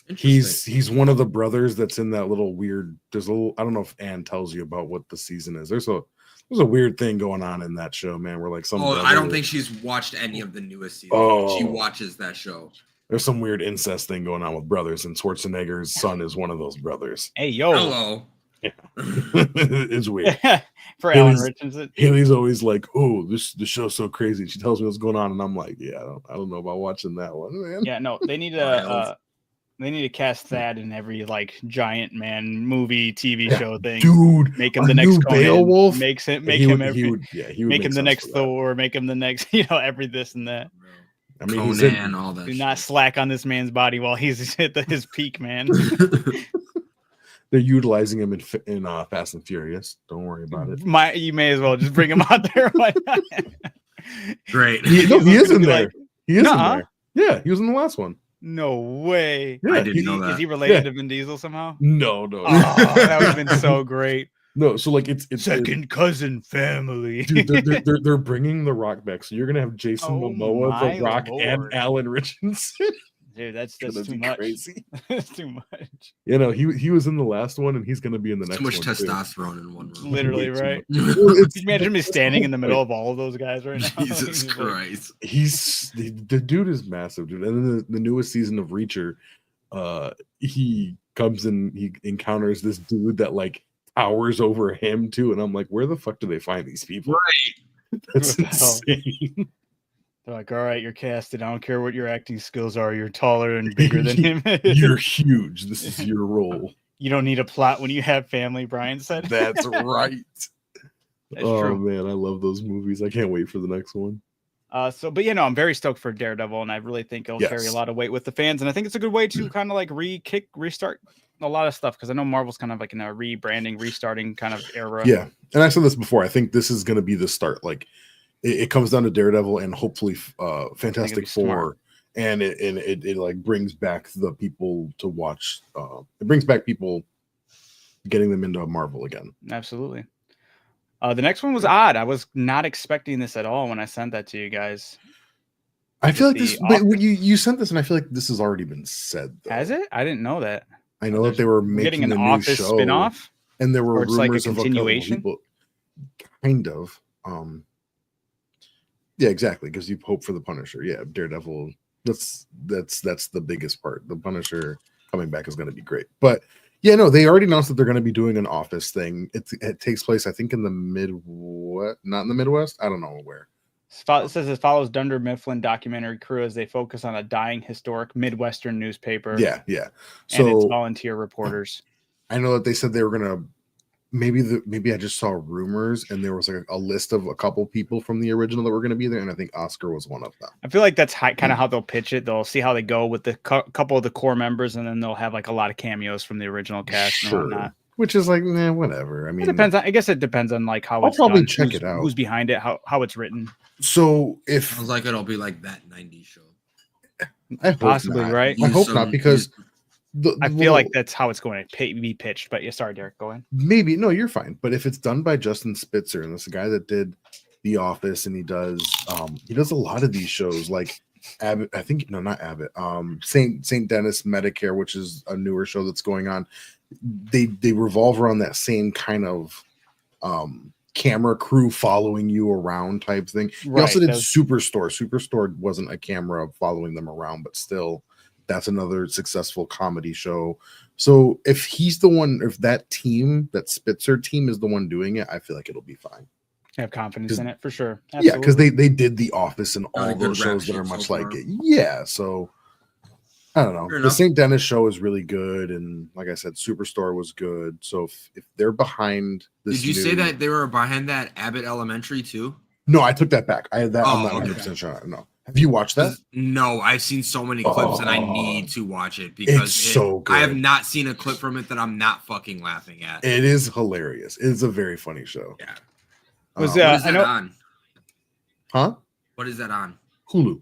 Interesting. He's one of the brothers that's in that little weird. There's a little. I don't know if Ann tells you about what the season is. There's a weird thing going on in that show, man. Where like some. Oh, I brother- don't think she's watched any of the newest seasons. Oh. She watches that show. There's some weird incest thing going on with brothers, and Schwarzenegger's son is one of those brothers. Hey, yo. Hello. It's weird. For Alan Haley's- Richardson. Haley's always like, "Oh, the show's so crazy." She tells me what's going on, and I'm like, "Yeah, I don't know about watching that one, man." Yeah, no, they need Wild. they need to cast Thad in every like giant man movie, TV Yeah, show thing. Dude, Make him a the next new Conan. Beowulf. Make He him would- every, he would make him the sense next for that. Thor. Make him the next, every this and that. I mean, he's in- Conan, all that. Do shit. not slack on this man's body while he's at his peak, man. they're utilizing him in Fast and Furious. Don't worry about it. You may as well just bring him out there. Why not? Great. He is in Be there. like, He is nuh-uh. in there. Yeah, he was in the last one. no way. Yeah, I didn't he- know that. Is he related Yeah. to Vin Diesel somehow? No. Oh, that would have been so great. No, so like it's Second cousin family. dude, they're bringing The Rock back. So you're gonna have Jason Oh Momoa, my The Rock, and Lord. Alan Richardson. Dude, that's Gonna too be much. crazy. That's too much. You know, he was in the last one, and he's gonna be in the next Too much one. too. testosterone in one room. Literally, Way too right? much. Well, Could it's- you imagine me standing in the middle of all of those guys right now? Jesus He's like, Christ. the dude is massive, dude. And then the newest season of Reacher, he comes and he encounters this dude that like towers over him too, and I'm like, where the fuck do they find these people? Right. That's What the hell? insane. They're like, all right, you're casted. I don't care what your acting skills are. You're taller and bigger than him. You're huge. This is your role. You don't need a plot when you have family, Brian said. That's right. That's oh true. man, I love those movies. I can't wait for the next one. But I'm very stoked for Daredevil, and I really think it'll carry a Yes. lot of weight with the fans. And I think it's a good way to kind of like restart a lot of stuff, because I know Marvel's kind of like in a rebranding, restarting kind of era. Yeah, and I said this before. I think this is going to be the start. Like, it comes down to Daredevil and hopefully Fantastic be smart. Four, and it like brings back the people to watch. It brings back people, getting them into Marvel again. Absolutely. The next one was odd. I was not expecting this at all when I sent that to you guys. I feel like The this. But you sent this, and I feel like this has already been said. Though. Has it? I didn't know that. I know that they were We're getting making an a new Office show, spinoff. and there were Or it's like a rumors of continuation? a couple people. Kind of. Yeah, exactly. Because you hope for the Punisher. Yeah, Daredevil. That's the biggest part. The Punisher coming back is going to be great. But yeah, no, they already announced that they're going to be doing an Office thing. It takes place, I think, in the Midwest. Not in the Midwest. I don't know where. It says it follows Dunder Mifflin documentary crew as they focus on a dying historic Midwestern newspaper. Yeah. And its So volunteer reporters. I know that they said they were going to. Maybe I just saw rumors, and there was like a list of a couple people from the original that were going to be there, and I think Oscar was one of them. I feel like that's kind of how they'll pitch it. They'll see how they go with the couple of the core members, and then they'll have like a lot of cameos from the original cast and whatnot. Which is like, whatever. I mean, It depends on. I guess it depends on like how I'll it's probably done, check who's- it out. who's behind it, how it's written. So if Sounds like it'll be like that 90s show. I hope Possibly, not. right? I Use hope some- not, because I feel like that's how it's going to be pitched. But yeah, sorry, Derek, go ahead. maybe no, you're fine. But if it's done by Justin Spitzer, and this is a guy that did The Office, and he does a lot of these shows like Abbott. I think no, not Abbott. Saint Dennis Medicare, which is a newer show that's going on. They revolve around that same kind of camera crew following you around type thing. He also did Superstore. Superstore wasn't a camera following them around, but still, that's another successful comedy show. So if he's the one, if that team, that Spitzer team is the one doing it, I feel like it'll be fine. have confidence in it for sure. Yeah, because they did The Office and Not a all good those rap shows that sheet are much so like far. it. Yeah, so I don't know. Fair The enough. St. Dennis show is really good, and like I said, Superstore was good. So if they're behind this, Did you say new- that they were behind that Abbott Elementary too? No, I took that back. I'm not Oh, 100 okay. percent sure. No, have you watched that? No, I've seen so many clips and I Oh, need to watch it because it's so I have good. not seen a clip from it that I'm not fucking laughing at. It is hilarious. It's a very funny show. Yeah. Was What is I that know on? Huh? What is that on? Hulu.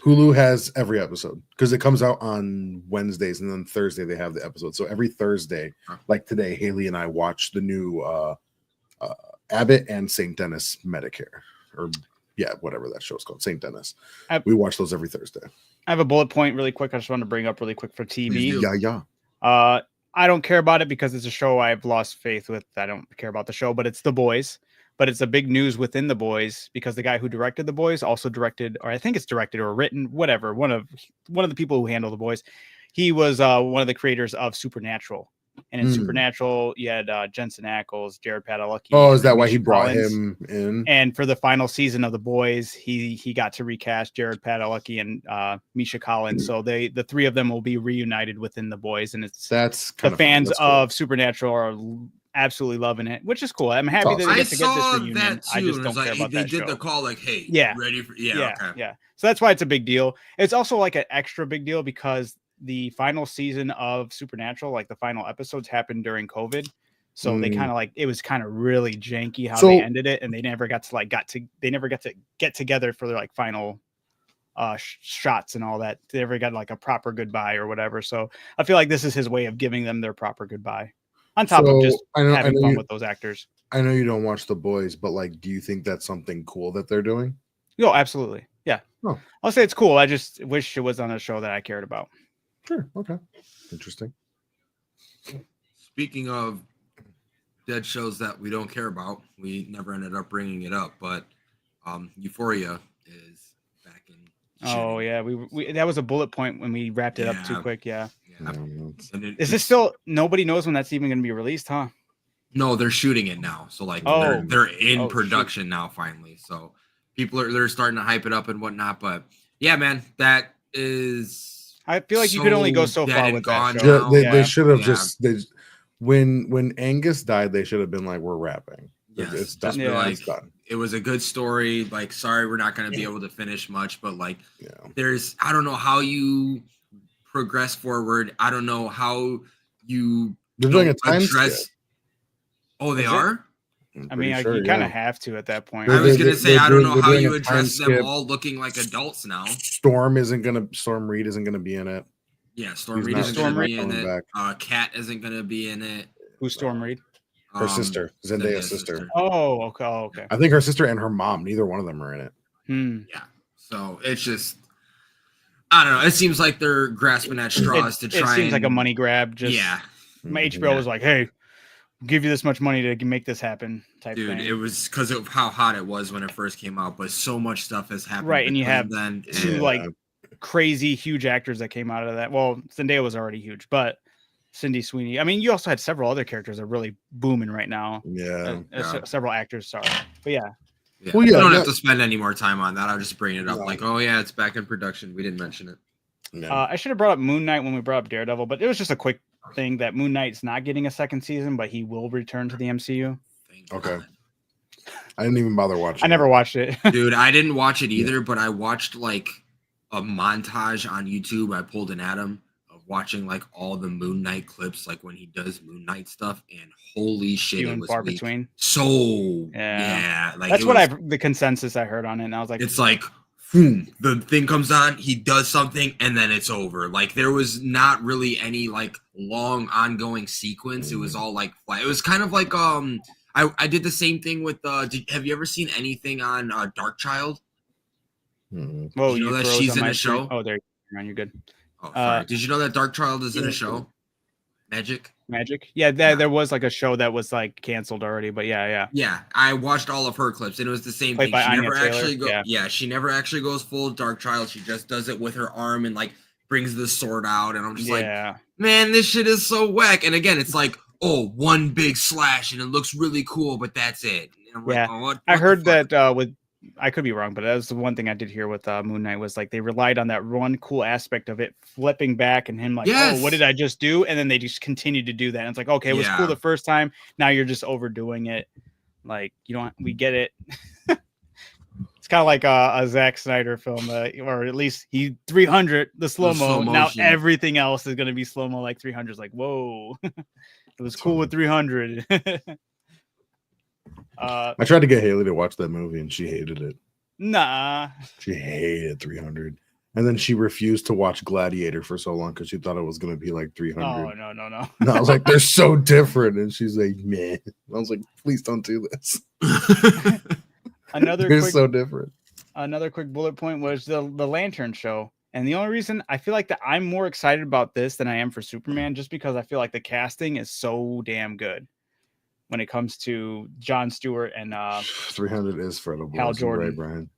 Hulu has every episode because it comes out on Wednesdays and then Thursday they have the episode. So every Thursday, Huh. like today, Haley and I watched the new Abbott and St. Dennis Medicare, or whatever that show's called, St. Dennis. We watch those every Thursday. I have a bullet point really quick. I just wanted to bring up really quick for Please TV. do. Yeah. I don't care about it because it's a show I've lost faith with. I don't care about the show, but it's The Boys. But it's a big news within The Boys because the guy who directed The Boys also directed, or I think it's directed or written, whatever. One of the people who handle The Boys, he was one of the creators of Supernatural. And in Supernatural, you had Jensen Ackles, Jared Padalecki. Oh, is that why he Misha brought Collins. him in? And for the final season of The Boys, he got to recast Jared Padalecki and Misha Collins. So the three of them will be reunited within The Boys, and That's the kind of fans cool. of Supernatural are absolutely loving it, which is cool. I'm happy that awesome. they I get to get saw this reunion. that too. I just and don't it's care like about they that did show. the call like, hey, Yeah. ready for Yeah, okay. yeah. So that's why it's a big deal. It's also like an extra big deal because the final season of Supernatural, like the final episodes, happened during COVID. So they kind of like it was kind of really janky how they ended it, and they never got to get together for their like final shots and all that. They never got like a proper goodbye or whatever. So I feel like this is his way of giving them their proper goodbye, on top of just having fun with those actors. I know you don't watch The Boys, but like, do you think that's something cool that they're doing? No, absolutely. Yeah. Oh. I'll say it's cool. I just wish it was on a show that I cared about. Sure. Okay. Interesting. Speaking of dead shows that we don't care about, we never ended up bringing it up, but Euphoria is back in. Oh yeah, we that was a bullet point when we wrapped it up too quick. Yeah. Is this still? Nobody knows when that's even going to be released, huh? No, they're shooting it now. So like they're in production now finally. So people they're starting to hype it up and whatnot. But yeah, man, that is. I feel like you could only go so far with that show. show. They should have just when Angus died, they should have been like, we're wrapping. Yes, it's done. It's done. It was a good story. Like, sorry, we're not going to be able to finish much, but like, there's I don't know how you progress forward. I don't know how you. They're doing a time skip. Oh, they are. I mean, you kind of have to at that point. I was gonna say I don't know how you address them all looking like adults now. Storm Reed isn't gonna be in it. Yeah, Storm Reed isn't gonna be in it. Kat isn't gonna be in it. Who's Storm Reed? Her sister, Zendaya's sister. Oh, okay. I think her sister and her mom, neither one of them are in it. Yeah, so it's just I don't know. It seems like they're grasping at straws to try. It seems like a money grab. Just my HBO was like, hey, give you this much money to make this happen type thing. It was because of how hot it was when it first came out, but so much stuff has happened. Right, and you have then two like crazy huge actors that came out of that. Well, Zendaya was already huge, but Cindy Sweeney. I mean, you also had several other characters that are really booming right now. Several actors, sorry. But yeah. Well, we don't have to spend any more time on that. I'll just bring it up like, oh yeah, it's back in production. We didn't mention it. I should have brought up Moon Knight when we brought up Daredevil, but it was just a quick thing that Moon Knight's not getting a second season, but he will return to the MCU. Okay. I didn't even bother watching. I never watched it. Dude, I didn't watch it either, but I watched like a montage on YouTube. I pulled an Adam of watching like all the Moon Knight clips, like when he does Moon Knight stuff, and holy shit, it was between. So yeah, like that's the consensus I heard on it, and I was like, it's like boom, the thing comes on, he does something, and then it's over. Like there was not really any like long ongoing sequence. It was all like it was kind of like I did the same thing with have you ever seen anything on Dark Child? Well, you know that she's in a show. Oh, there you're good. Oh, sorry. Did you know that Dark Child is in a show? Magic. Yeah, there was like a show that was like canceled already, but yeah. I watched all of her clips, and it was the same thing. She never actually she never actually goes full Dark Child. She just does it with her arm and like brings the sword out, and I'm just like, man, this shit is so whack. And again, it's like, oh, one big slash, and it looks really cool, but that's it. I'm Yeah. like, oh, what I the heard fuck? that with I could be wrong, but that was the one thing I did hear with Moon Knight was like they relied on that one cool aspect of it flipping back and him like, oh, what Yes. did I just do? And then they just continued to do that. And it's like, okay, it was cool Yeah. the first time. Now you're just overdoing it. Like we get it. It's kind of like a Zack Snyder film, or at least he 300 the slow slow mo. Now motion. everything else is gonna be slow mo like 300. Is like, whoa, it was cool with 300. I tried to get Haley to watch that movie and she hated it. Nah. She hated 300. And then she refused to watch Gladiator for so long because she thought it was going to be like 300. Oh, no. And I was like, they're so different. And she's like, man. I was like, please don't do this. Another They're quick, so different. Another quick bullet point was the Lantern show. And the only reason I feel like that I'm more excited about this than I am for Superman, just because I feel like the casting is so damn good when it comes to Jon Stewart and 300 is for the boys. Hal Jordan. Right, Brian?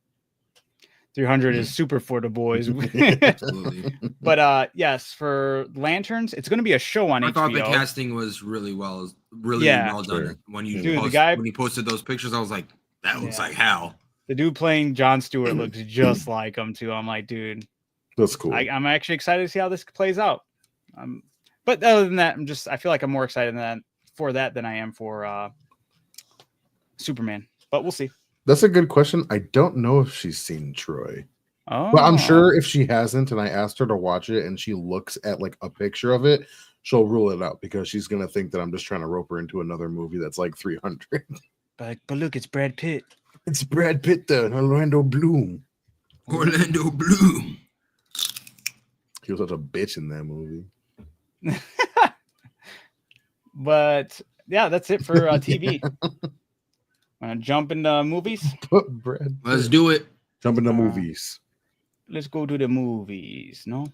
300 is super for the boys. Absolutely. But yes, for Lanterns, it's going to be a show on I HBO. thought the casting was really well done. Sure. When you Dude, when he posted those pictures, I was like, that looks Yeah. like Hal. The dude playing Jon Stewart looks just like him too. I'm like, dude, That's cool. I'm actually excited to see how this plays out. But other than that, I feel like I'm more excited for that than I am for Superman. But we'll see. That's a good question. I don't know if she's seen Troy. Oh, But I'm sure if she hasn't and I asked her to watch it and she looks at like a picture of it, she'll rule it out because she's going to think that I'm just trying to rope her into another movie that's like 300. But look, it's Brad Pitt. It's Brad Pitt though, and Orlando Bloom. Orlando Bloom. He was such a bitch in that movie. But yeah, that's it for TV. Jump into movies. Put Brad. Let's do it. Jump into movies. Let's go to the movies. No.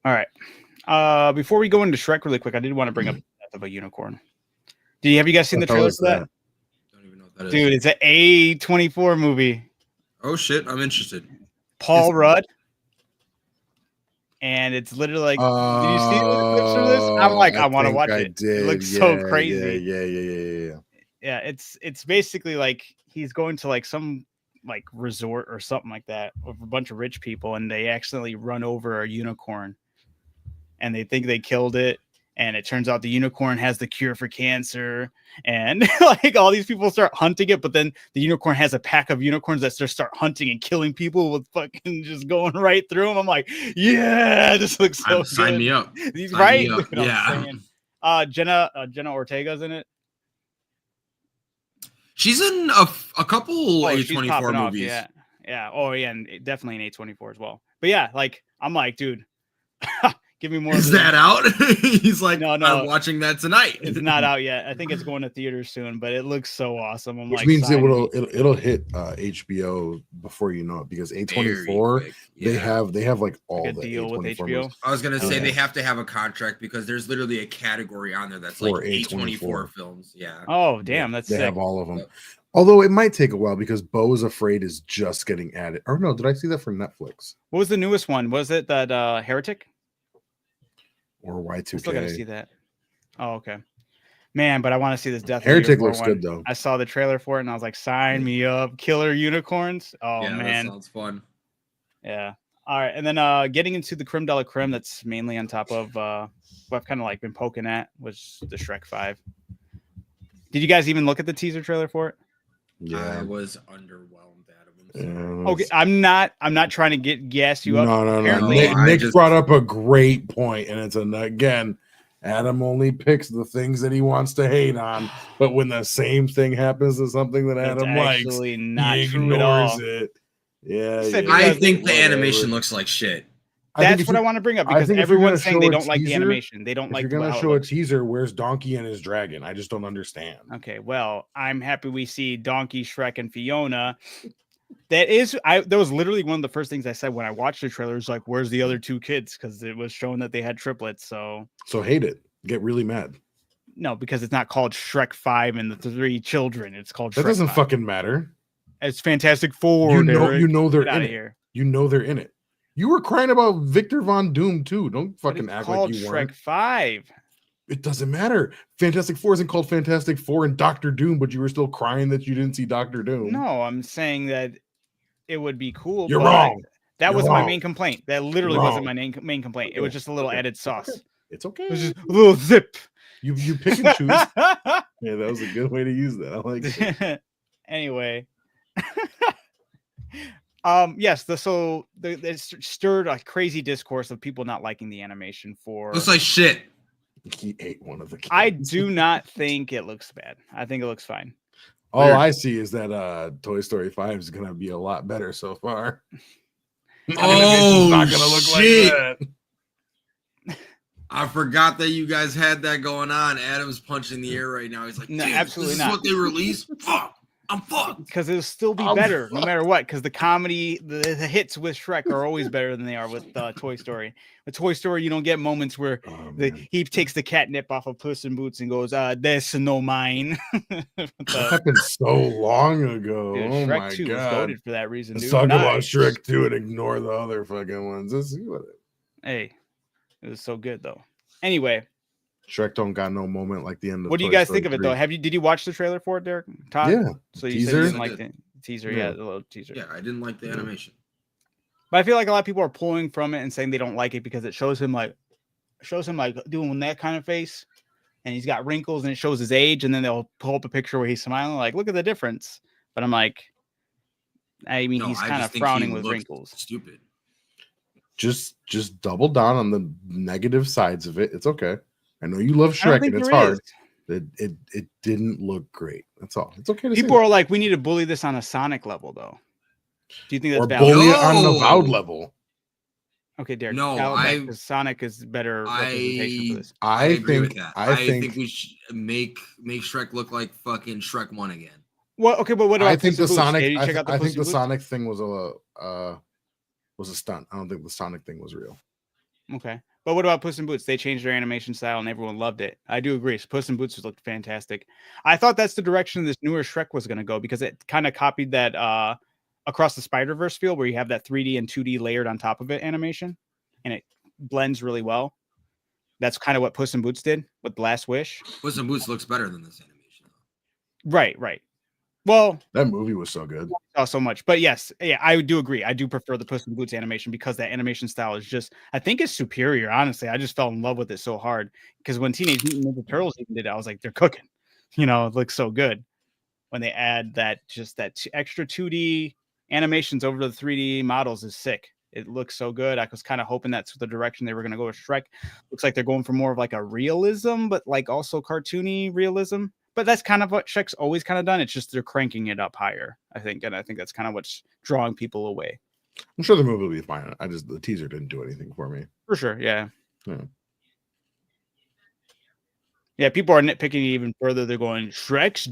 All right. Before we go into Shrek really quick, I did want to bring up the Death of a Unicorn. Have you guys seen the trailer for that? Don't even know what that is. Dude, it's an A24 movie. Oh shit, I'm interested. Paul Rudd. And it's literally like, did you see the clips for this? I'm like, I want to watch it. It looks so crazy. Yeah. Yeah, it's basically like he's going to like some like resort or something like that with a bunch of rich people, and they accidentally run over a unicorn, and they think they killed it, and it turns out the unicorn has the cure for cancer, and like all these people start hunting it, but then the unicorn has a pack of unicorns that just start hunting and killing people with fucking just going right through them. I'm like, yeah, this looks so good. Sign me up. He's Sign right. me up. Dude, I'm Yeah. saying. Jenna Ortega's in it. She's in a couple She's A24 popping off, movies. Yeah. Oh, yeah, and definitely an A24 as well. But yeah, like I'm like, dude, give me more. Is of this. that out? He's like, No. I'm watching that tonight. It's not out yet. I think it's going to theaters soon, but it looks so awesome. I'm Which like, means sign me. it'll hit HBO before you know it because A24 they have like all Like a the deal with A24 HBO. movies. I was gonna say Yeah. they have to have a contract because there's literally a category on there that's like For A24 A24 films. Yeah. Oh, damn, that's They sick. have all of them. Although it might take a while because Beau is Afraid is just getting added. Or no, did I see that from Netflix What was the newest one? Was it that Heretic? or I still gotta see Y2K? that. Oh, okay. Man, but I want to see this Death of the Heretic Unicorn looks one. good though. I saw the trailer for it and I was like, sign me up. Killer unicorns. Oh, yeah, man. that sounds fun. Yeah. All right. And then getting into the creme de la creme that's mainly on top of what I've kind of like been poking at was the Shrek 5. Did you guys even look at the teaser trailer for it? I Yeah. was underwhelmed, Adam. Yeah, Okay, I'm not trying to gas you up. No. Apparently- Nick just- brought up a great point, and it's again, Adam only picks the things that he wants to hate on, but when the same thing happens to something that It's Adam likes, actually not he true at all. ignores it. Yeah, Said yeah. I because think the whatever. animation looks like shit. I think That's if what you- I want to bring up I because think if you're everyone's gonna saying show they a don't like the teaser, animation. They don't If like you're the gonna how it show a looks. teaser, where's Donkey and his dragon? I just don't understand. Okay, well, I'm happy we see Donkey, Shrek, and Fiona. That was literally one of the first things I said when I watched the trailer. Is like, where's the other two kids? Because it was showing that they had triplets. So So hate it. Get really mad. no, because it's not called Shrek 5 and the 3 children. It's called That Shrek doesn't 5. fucking matter. It's Fantastic Four. You know Derek. they're Get in outta it. here. You know they're in it. You were crying about Victor Von Doom too. Don't But fucking it's act called like you Shrek weren't. 5. It doesn't matter. Fantastic Four isn't called Fantastic Four and Doctor Doom, but you were still crying that you didn't see Doctor Doom. No, I'm saying that it would be cool. You're but wrong. That You're was wrong. my main complaint. That literally You're wasn't wrong. my main complaint. It was just a little added sauce. It's okay. It was just a little zip. You pick and choose. Yeah, that was a good way to use that. I like it. Anyway. Yes, it stirred a crazy discourse of people not liking the animation for Looks like shit. He ate one of the kids. I do not think it looks bad. I think it looks fine. All Weird. I see is that Toy Story 5 is gonna be a lot better so far. Oh, not gonna look shit. like that. I forgot that you guys had that going on. Adam's punching the air right now. He's like, No, "Dude, absolutely this not. is what they released? Fuck. I'm fucked." Because it'll still be I'm better no fucked. matter what. Because the comedy, the hits with Shrek are always better than they are with Toy Story. With Toy Story, you don't get moments where Oh, he takes the catnip off of Puss in Boots and goes, "That's no mine." that happened so long ago. Dude, Oh Shrek my 2 was god. goated for that reason. Let's Dude. talk about Nice. Shrek 2 and ignore the other fucking ones. Let's see what Hey, it was so good though. Anyway, Shrek don't got no moment like the end of what do you Toy guys Story think of it 3. though? Did you watch the trailer for it, Derek? Todd? Yeah. So you said Teaser? you didn't like the teaser, Yeah. the little teaser. Yeah, I didn't like the animation. But I feel like a lot of people are pulling from it and saying they don't like it because it shows him like doing that kind of face, and he's got wrinkles and it shows his age, and then they'll pull up a picture where he's smiling, like, look at the difference. But I'm like, I mean, No, he's I kind just of think he frowning with looked wrinkles. Stupid. Just double down on the negative sides of it. It's okay. I know you love I don't Shrek think and it's there hard. is. It didn't look great. That's all. It's okay to People say are like, we need to bully this on a Sonic level, though. Do you think that. that's Or valid? bully it on an No. avowed level. Okay, Derek. No, dial it back, 'cause Sonic is better representation for this. I agree with that. I think think we should make Shrek look like fucking Shrek 1 again. Well, okay, but what about I think Puss in the Boots? Sonic Did you check out the I Puss think in the Boots? Sonic thing was a stunt. I don't think the Sonic thing was real. Okay. But what about Puss in Boots? They changed their animation style and everyone loved it. I do agree. Puss in Boots looked fantastic. I thought that's the direction this newer Shrek was going to go because it kind of copied that Across the Spider-Verse feel where you have that 3D and 2D layered on top of it animation and it blends really well. That's kind of what Puss in Boots did with The Last Wish. Puss in Boots looks better than this animation. Right. Well, That movie was so good. not so much, but yes, yeah, I do agree. I do prefer the Puss in Boots animation because that animation style is just, I think it's superior. Honestly, I just fell in love with it so hard because when Teenage Mutant Ninja Turtles even did it, I was like, they're cooking. You know, it looks so good when they add that extra 2D animations over the 3D models is sick. It looks so good. I was kind of hoping that's the direction they were going to go with Shrek. Looks like they're going for more of like a realism, but like also cartoony realism. But that's kind of what Shrek's always kind of done. It's just they're cranking it up higher, I think. And I think that's kind of what's drawing people away. I'm sure the movie will be fine. The teaser didn't do anything for me. For sure, yeah. Yeah. Yeah, people are nitpicking even further. They're going, Shrek's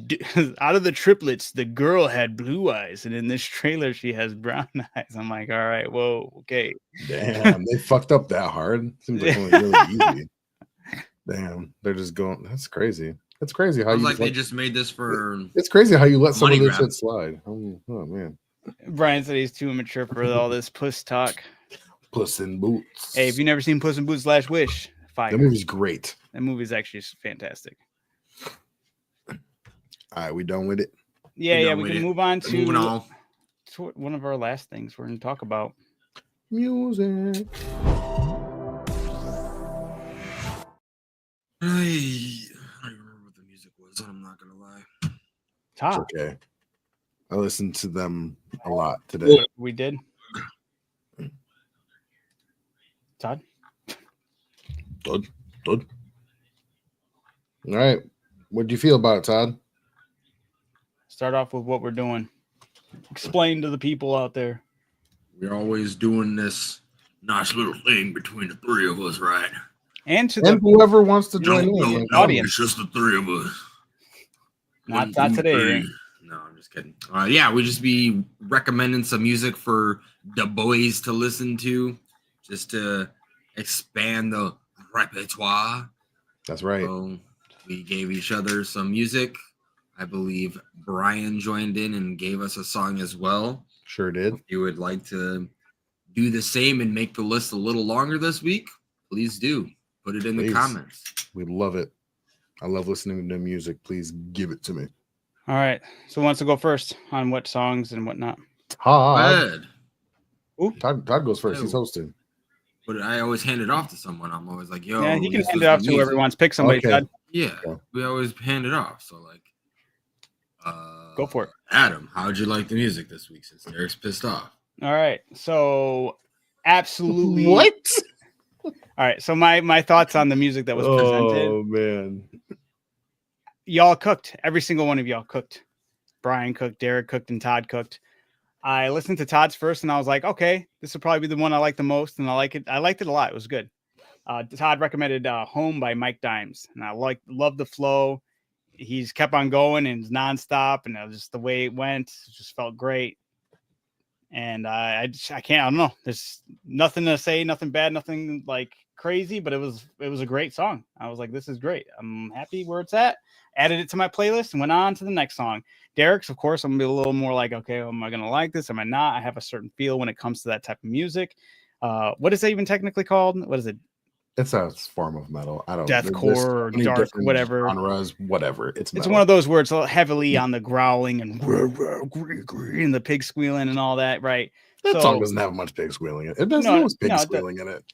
out of the triplets, the girl had blue eyes. And in this trailer, she has brown eyes. I'm like, all right, whoa, okay. Damn, they fucked up that hard. Seems like only really easy. Damn, they're just going. That's crazy. That's crazy how Sounds you like they just made this for. It's crazy how you let some of money this grab. shit slide. Oh man, Brian said he's too immature for all this puss talk. Puss in Boots. Hey, if you've never seen Puss in Boots Last Wish, fire. that movie's great. That movie's actually fantastic. All right, we done with it. Yeah, done we with can it. move on Moving on. to one of our last things we're going to talk about. Music. I don't even remember what the music was. I'm not gonna lie. It's Todd, okay. I listened to them a lot today. we did. Todd? Todd. All right. What do you feel about it, Todd? Start off with what we're doing. Explain to the people out there. We're always doing this nice little thing between the three of us, right? And to And the whoever wants to join No, in. audience. it's just the three of us. not One, two, today. three. No, I'm just kidding. Yeah, we just be recommending some music for the boys to listen to, just to expand the repertoire. That's right. So we gave each other some music. I believe Brian joined in and gave us a song as well. Sure did. If you would like to do the same and make the list a little longer this week, please do. Put it in the Please. comments. We love it. I love listening to music. Please give it to me. All right. So who wants to go first on what songs and whatnot? Todd. Good. Todd goes first. Yo. He's hosting. But I always hand it off to someone. I'm always like, yo, Yeah, he can this hand was it off the to whoever music. wants. Pick somebody. Okay. Todd. Yeah, Okay. we always hand it off. So like, Go for it. Adam, how'd you like the music this week since Derek's pissed off? All right. So absolutely. What? All right. So my thoughts on the music that was presented. Oh man. Y'all cooked. Every single one of y'all cooked. Brian cooked, Derek cooked, and Todd cooked. I listened to Todd's first and I was like, okay, this will probably be the one I like the most. And I like it. I liked it a lot. It was good. Todd recommended Home by Mike Dimes. And I love the flow. He's kept on going and it's nonstop. And just the way it went, it just felt great. And I don't know. There's nothing to say, nothing bad, nothing like crazy, but it was a great song. I was like, this is great. I'm happy where it's at. Added it to my playlist and went on to the next song. Derek's, of course, I'm gonna be a little more like, okay, am I gonna like this? Am I not? I have a certain feel when it comes to that type of music. What is that even technically called? What is it? It's a form of metal. I don't Deathcore or dark, whatever. Genres, whatever. It's one of those words heavily on the growling and the pig squealing and all that, right? That song doesn't have much pig squealing in it. It doesn't have pig squealing in it.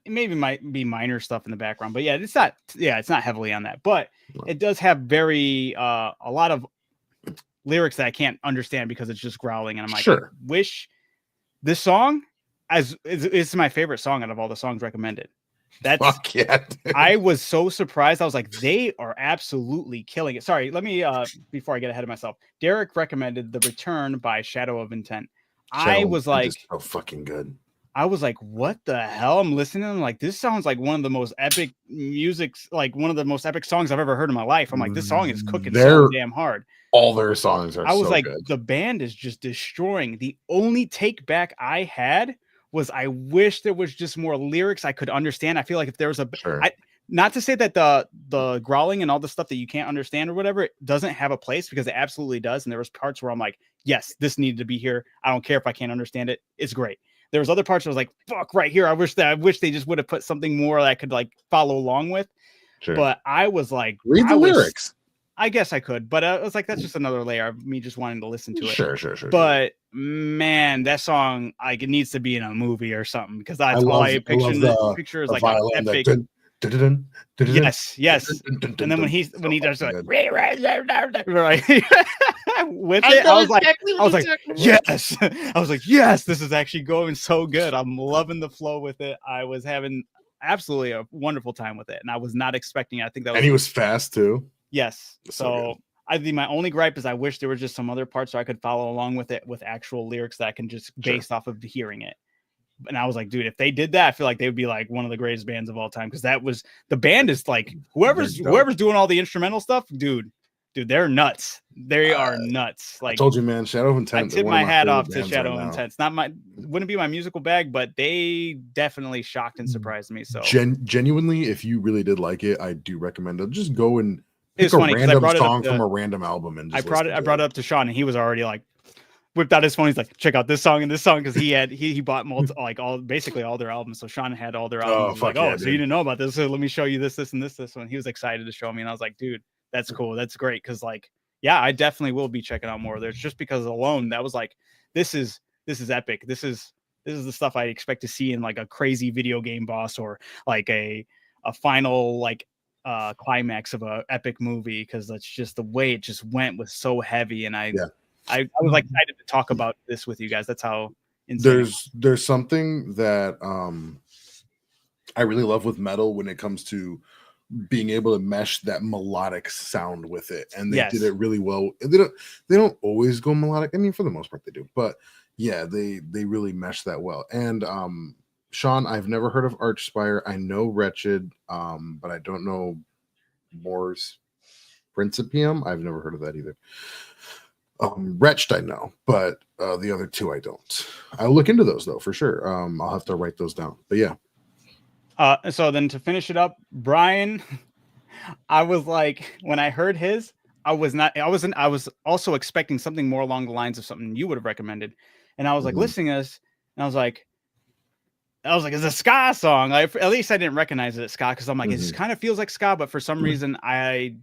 It maybe might be minor stuff in the background, but yeah, it's not heavily on that. But it does have very a lot of lyrics that I can't understand because it's just growling, and I'm like, sure. I wish this song is my favorite song out of all the songs recommended. That's fuck yeah. I was so surprised. I was like, they are absolutely killing it. Sorry, let me before I get ahead of myself. Derek recommended The Return by Shadow of Intent. I was like, so fucking good. I was like, what the hell? I'm listening. I'm like, this sounds like one of the most epic musics, like one of the most epic songs I've ever heard in my life. I'm like, this song is cooking so damn hard. All their songs are. I was so like, good. The band is just destroying. The only take back I had was I wish there was just more lyrics I could understand. I feel like if there was not to say that the growling and all the stuff that you can't understand or whatever, it doesn't have a place, because it absolutely does. And there was parts where I'm like, yes, this needed to be here. I don't care if I can't understand it. It's great. There was other parts where I was like, fuck, right here. I wish they just would have put something more that I could like follow along with. Sure. But I was like, read the lyrics. I guess I could, but I was like, that's just another layer of me just wanting to listen to it. Sure. But man, that song, like, it needs to be in a movie or something, because that's all I picture is like an epic. Yes. And then when he does like right with it, I was like, yes. I was like, yes, this is actually going so good. I'm loving the flow with it. I was having absolutely a wonderful time with it, and I was not expecting it. I think that was, and he was fast too. Yes. So I think my only gripe is I wish there was just some other parts so I could follow along with it with actual lyrics that I can just based off of hearing it. And I was like, dude, if they did that, I feel like they would be like one of the greatest bands of all time, because the band is like whoever's doing all the instrumental stuff, dude, they're nuts. They are nuts. Like, I told you, man, Shadow of Intent. I tip my hat off to Shadow of Intent. It's wouldn't be my musical bag, but they definitely shocked and surprised me. So genuinely, if you really did like it, I do recommend it. Just go and pick a random song from a random album, and I brought it up to Sean, and he was already like, whipped out his phone. He's like, check out this song and this song, because he bought basically all their albums. So Sean had all their albums. So you didn't know about this? So let me show you this and this one. He was excited to show me, and I was like, dude, that's cool. That's great. Because like, yeah, I definitely will be checking out more of theirs, just because alone that was like, this is epic. This is the stuff I expect to see in like a crazy video game boss, or like a final like climax of a epic movie, because that's just the way it just went was so heavy. And I was like excited to talk about this with you guys. That's how insane. There's something that I really love with metal when it comes to being able to mesh that melodic sound with it, and they did it really well. They don't always go melodic. I mean, for the most part they do, but yeah, they really mesh that well. And Sean, I've never heard of Archspire. I know Wretched, but I don't know Moore's Principium. I've never heard of that either. Wretched I know, but the other two I don't. I'll look into those though for sure. I'll have to write those down. But yeah. So then to finish it up, Brian, I was like, when I heard his, I was also expecting something more along the lines of something you would have recommended. And I was like listening to this, and I was like, I was like, it's a ska song. Like, at least I didn't recognize it as ska because I'm like, it Mhm. kind of feels like ska, but for some reason I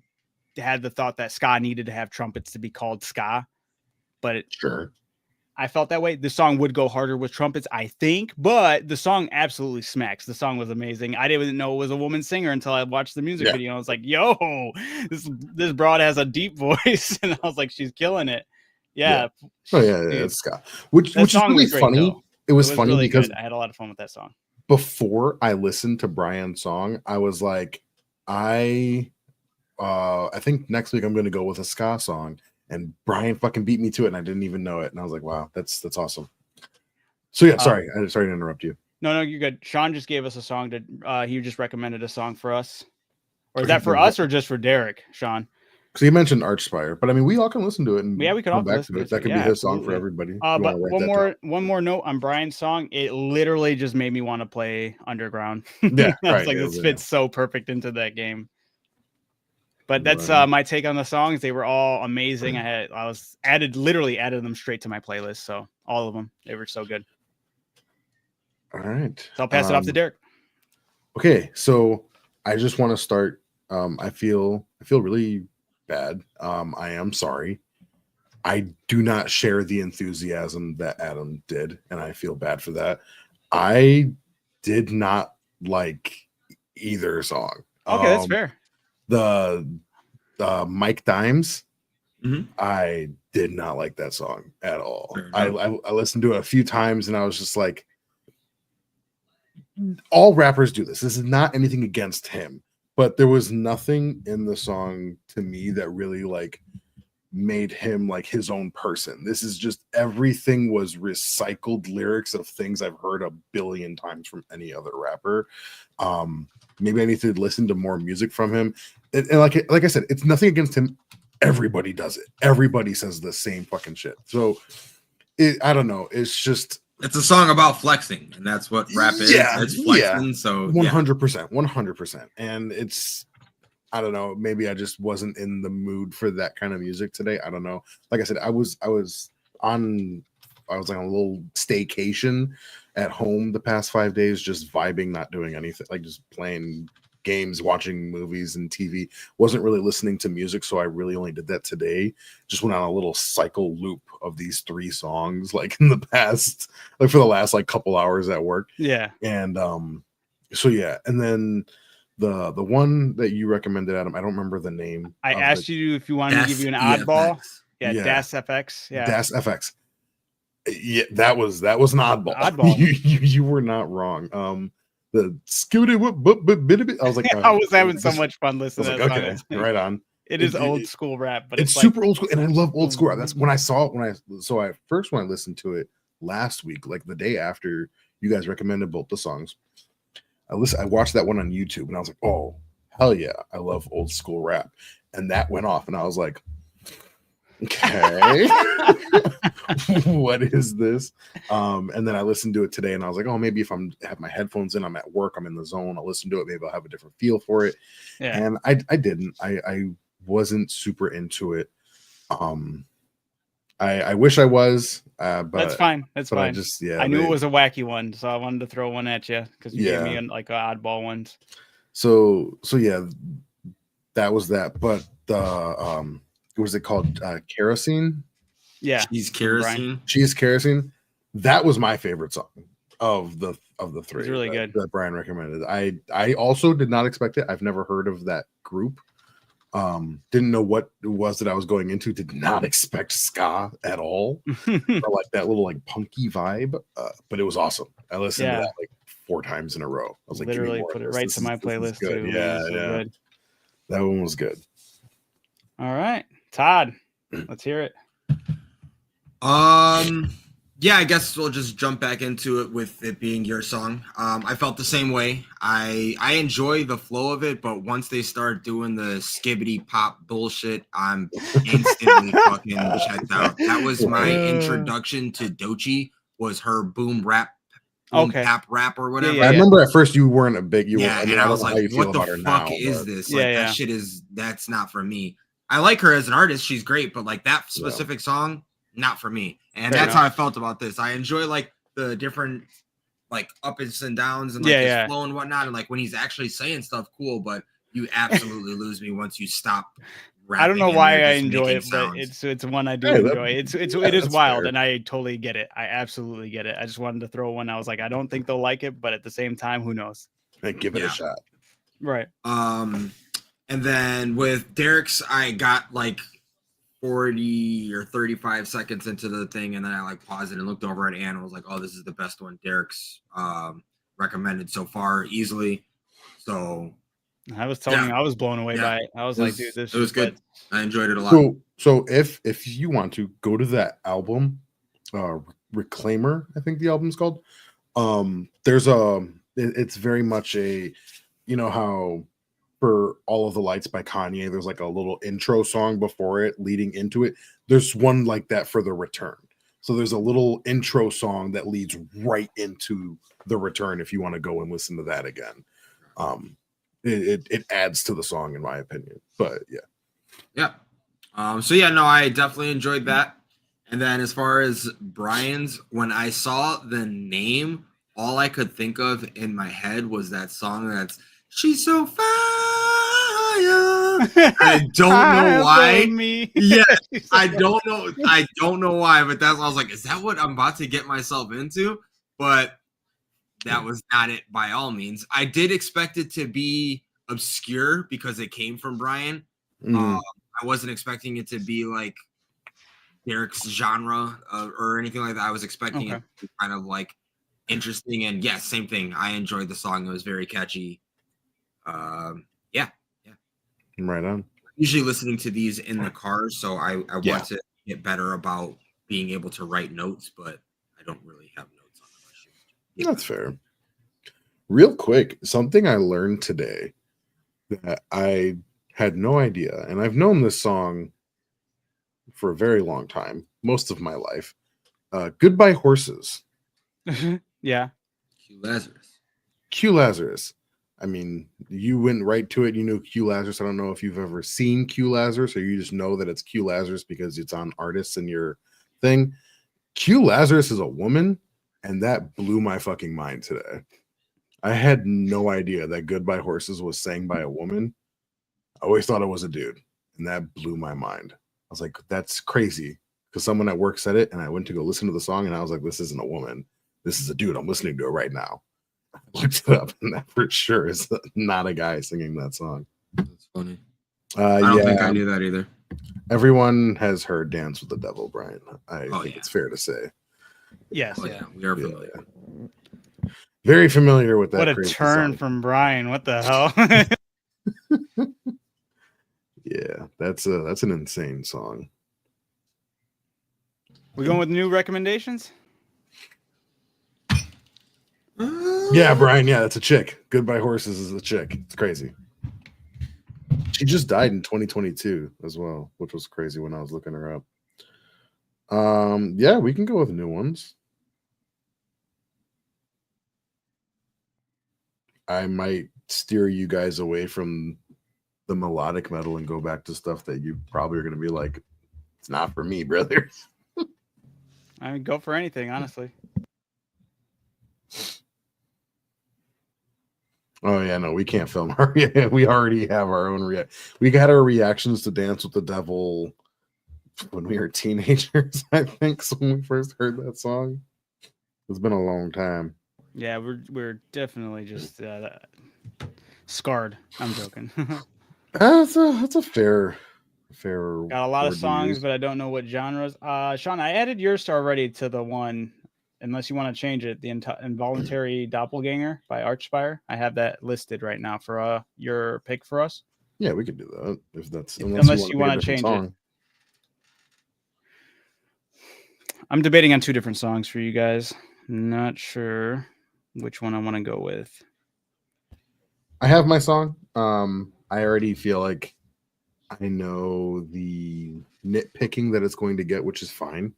had the thought that ska needed to have trumpets to be called ska, but Sure. I felt that way. The song would go harder with trumpets, I think, but the song absolutely smacks. The song was amazing. I didn't know it was a woman singer until I watched the music Yeah. video. I was like, yo, this broad has a deep voice. And I was like, she's killing it. Yeah. Oh yeah, Dude, it's ska. Which that is song really was great, funny. though. It was It was funny really because good. I had a lot of fun with that song. before I listened to Brian's song, I was like, I think next week I'm gonna go with a ska song. And Brian fucking beat me to it, and I didn't even know it. And I was like, wow, that's awesome. So yeah, sorry to interrupt you. No, you're good. Sean just gave us a song to he just recommended a song for us. Or is that for us or just for Derek, Sean? Because he mentioned Archspire, but I mean, we all can listen to it and Yeah, we could all come back listen to to it. That could be his song for everybody. If you But wanna write that down. one more note on Brian's song. It literally just made me want to play Underground. Yeah, I was right, like, yeah, this yeah. fits so perfect into that game. But that's Right. my take on the songs. They were all amazing. I literally added them straight to my playlist. So all of them, they were so good. All right. So I'll pass it off to Derek. Okay, so I just want to start. I feel really bad. I am sorry. I do not share the enthusiasm that Adam did, and I feel bad for that. I did not like either song. Okay, that's fair. The Mike Dimes, Mhm. I did not like that song at all. Fair I enough. listened to it a few times, and I was just like, all rappers do this. This is not anything against him, but there was nothing in the song to me that really like made him like his own person. This is just everything was recycled lyrics of things I've heard a billion times from any other rapper. Maybe I need to listen to more music from him. And like I said, it's nothing against him. Everybody does it. Everybody says the same fucking shit. So I don't know. It's just It's a song about flexing, and that's what rap is. Yeah, It's flexing. So 100%, 100%. And it's, I don't know, maybe I just wasn't in the mood for that kind of music today. I don't know. Like I said, I was on a little staycation at home the past 5 days, just vibing, not doing anything, like just playing games, watching movies and TV. Wasn't really listening to music, so I really only did that today. Just went on a little cycle loop of these 3 songs, like in the past, like for the last like couple hours at work. Yeah. And so yeah, and then the one that you recommended, Adam, I don't remember the name. I asked you if you wanted to give you an oddball. Yeah, Das FX. Yeah. Das FX. Yeah, that was an oddball. Oddball. you were not wrong. The skitty I was like, I was having so much fun I was listening like, to that okay, song. right on. It is old school rap, but it's like, super old school, and I love old school rap. That's when I saw it. When I listened to it last week, like the day after you guys recommended both the songs, I watched that one on YouTube, and I was like, oh hell yeah, I love old school rap, and that went off, and I was like, okay, what is this? And then I listened to it today, and I was like, oh, maybe if I have my headphones in, I'm at work, I'm in the zone, I'll listen to it, maybe I'll have a different feel for it. Yeah. And I didn't. I wasn't super into it. I wish I was, but that's fine. That's fine. I knew it was a wacky one, so I wanted to throw one at you because you gave me like an oddball ones. So yeah, that was that. But the what was it called? Kerosene. Yeah, Cheese Kerosene. Cheese Kerosene. That was my favorite song of the 3. It's really good. That Brian recommended. I also did not expect it. I've never heard of that group. Didn't know what it was that I was going into. Did not expect ska at all, or like that little like punky vibe. But it was awesome. I listened to that like 4 times in a row. I was like, literally put it right to my playlist too. Yeah, good. That one was good. All right, Todd, let's hear it. Yeah, I guess we'll just jump back into it with it being your song. I felt the same way. I enjoy the flow of it, but once they start doing the skibbity pop bullshit, I'm instantly fucking checked out. That was my introduction to Doechii, was her boom rap, pap rap or whatever. I remember at first you weren't a big and I was like, what the fuck is this? Like that shit that's not for me. I like her as an artist, she's great, but like that specific song, not for me. And that's how I felt about this. I enjoy like the different like ups and downs and like Yeah, his yeah. flow and whatnot, and like when he's actually saying stuff, cool. But you absolutely lose me once you stop rapping. I don't know and why you're I just enjoy making it, but sounds. it's one I do Hey, that- enjoy. It is that's wild, fair. and I totally get it. I absolutely get it. I just wanted to throw one. I was like, I don't think they'll like it, but at the same time, who knows? Hey, give it Yeah. a shot. Right. And then with Derek's, I got like 40 or 35 seconds into the thing, and then I like paused it and looked over at Ann and was like, "Oh, this is the best one Derek's recommended so far, easily." So I was telling you, I was blown away Yeah. by it. I was like, dude, this it was is good. what- I enjoyed it a lot. So if you want to go to that album, Reclaimer, I think the album's called. There's it's very much a, you know how for All of the Lights by Kanye, there's like a little intro song before it leading into it. There's one like that for The Return. So there's a little intro song that leads right into The Return if you want to go and listen to that again. It adds to the song in my opinion. But yeah. Yeah. So yeah, no, I definitely enjoyed that. And then as far as Brian's, when I saw the name, all I could think of in my head was that song that's "She's So Fire." I don't know why. Yeah, I don't know. I don't know why, but that's I was like, is that what I'm about to get myself into? But that was not it by all means. I did expect it to be obscure because it came from Brian. I wasn't expecting it to be like Derek's genre or anything like that. I was expecting it to be kind of like interesting, and yes, same thing. I enjoyed the song. It was very catchy. Yeah. Right on. Usually listening to these in the car, so I Yeah. want to get better about being able to write notes, but I don't really have notes on the That's fair. Real quick, something I learned today that I had no idea, and I've known this song for a very long time, most of my life. Goodbye Horses. Yeah. Q Lazarus. Q Lazarus. I mean, you went right to it. You knew Q Lazarus. I don't know if you've ever seen Q Lazarus or you just know that it's Q Lazarus because it's on artists in your thing. Q Lazarus is a woman, and that blew my fucking mind today. I had no idea that Goodbye Horses was sang by a woman. I always thought it was a dude, and that blew my mind. I was like, that's crazy. Because someone at work said it, and I went to go listen to the song, and I was like, this isn't a woman. This is a dude. I'm listening to it right now. I looked it up, and that for sure is not a guy singing that song. That's funny. I don't think I knew that either. Everyone has heard Dance with the Devil, Brian. I think yeah. it's fair to say. Yes. Oh, yeah, we are familiar. Yeah. Very familiar with that. What a crazy turn song. from Brian. What the hell? Yeah, that's an insane song. We going with new recommendations? Yeah, Brian. Yeah, that's a chick. Goodbye Horses is a chick. It's crazy. She just died in 2022 as well, which was crazy when I was looking her up. Yeah, we can go with new ones. I might steer you guys away from the melodic metal and go back to stuff that you probably are going to be like, it's not for me, brother. I mean, go for anything, honestly. Oh yeah, no, we can't film our. We already have our own We got our reactions to Dance with the Devil when we were teenagers. I think so when we first heard that song. It's been a long time. Yeah, we're definitely just scarred. I'm joking. That's a fair. Got a lot of word to songs, use. but I don't know what genres. Sean, I added yours already to the one, unless you want to change it. The Involuntary Doppelganger by Archspire. I have that listed right now for your pick for us. Yeah, we could do that if that's unless you want to change it. I'm debating on two different songs for you guys. Not sure which one I want to go with. I have my song. I already feel like I know the nitpicking that it's going to get, which is fine.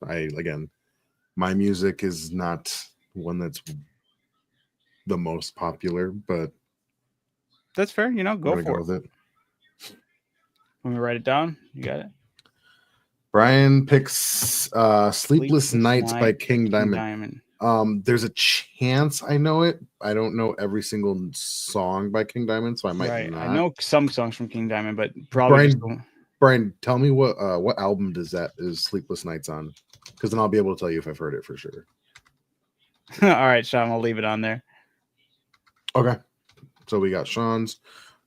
My music is not one that's the most popular, but that's fair. Go for it. With it. Let me write it down. You got it. Brian picks Sleepless Nights by King Diamond. There's a chance I know it. I don't know every single song by King Diamond, so I might not. I know some songs from King Diamond, but probably Brian, tell me what album is Sleepless Nights on? Because then I'll be able to tell you if I've heard it for sure. All right, Sean, we'll leave it on there. Okay. So we got Sean's.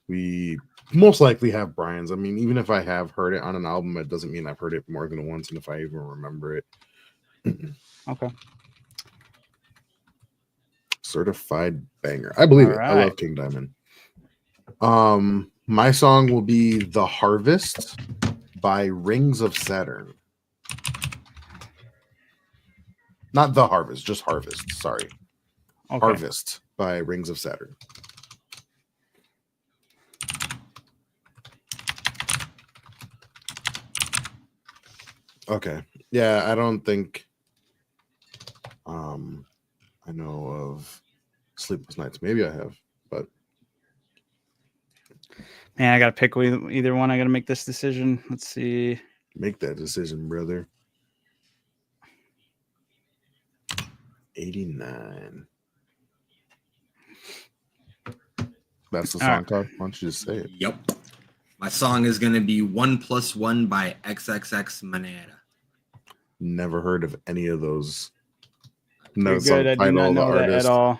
We most likely have Brian's. I mean, even if I have heard it on an album, it doesn't mean I've heard it more than once, and if I even remember it. Okay. Certified banger. I believe All it. right. I love King Diamond. My song will be The Harvest by Rings of Saturn. Not The Harvest, just Harvest. Sorry. Okay. Harvest by Rings of Saturn. Okay. Yeah, I don't think I know of Sleepless Nights. Maybe I have, but man, I gotta pick either one. I gotta make this decision. Let's see. Make that decision, brother. 89. That's the song card. Why don't you just say it? Yep. My song is going to be 1+1 by XXX Manera. Never heard of any of those. No good. I do not know that at all.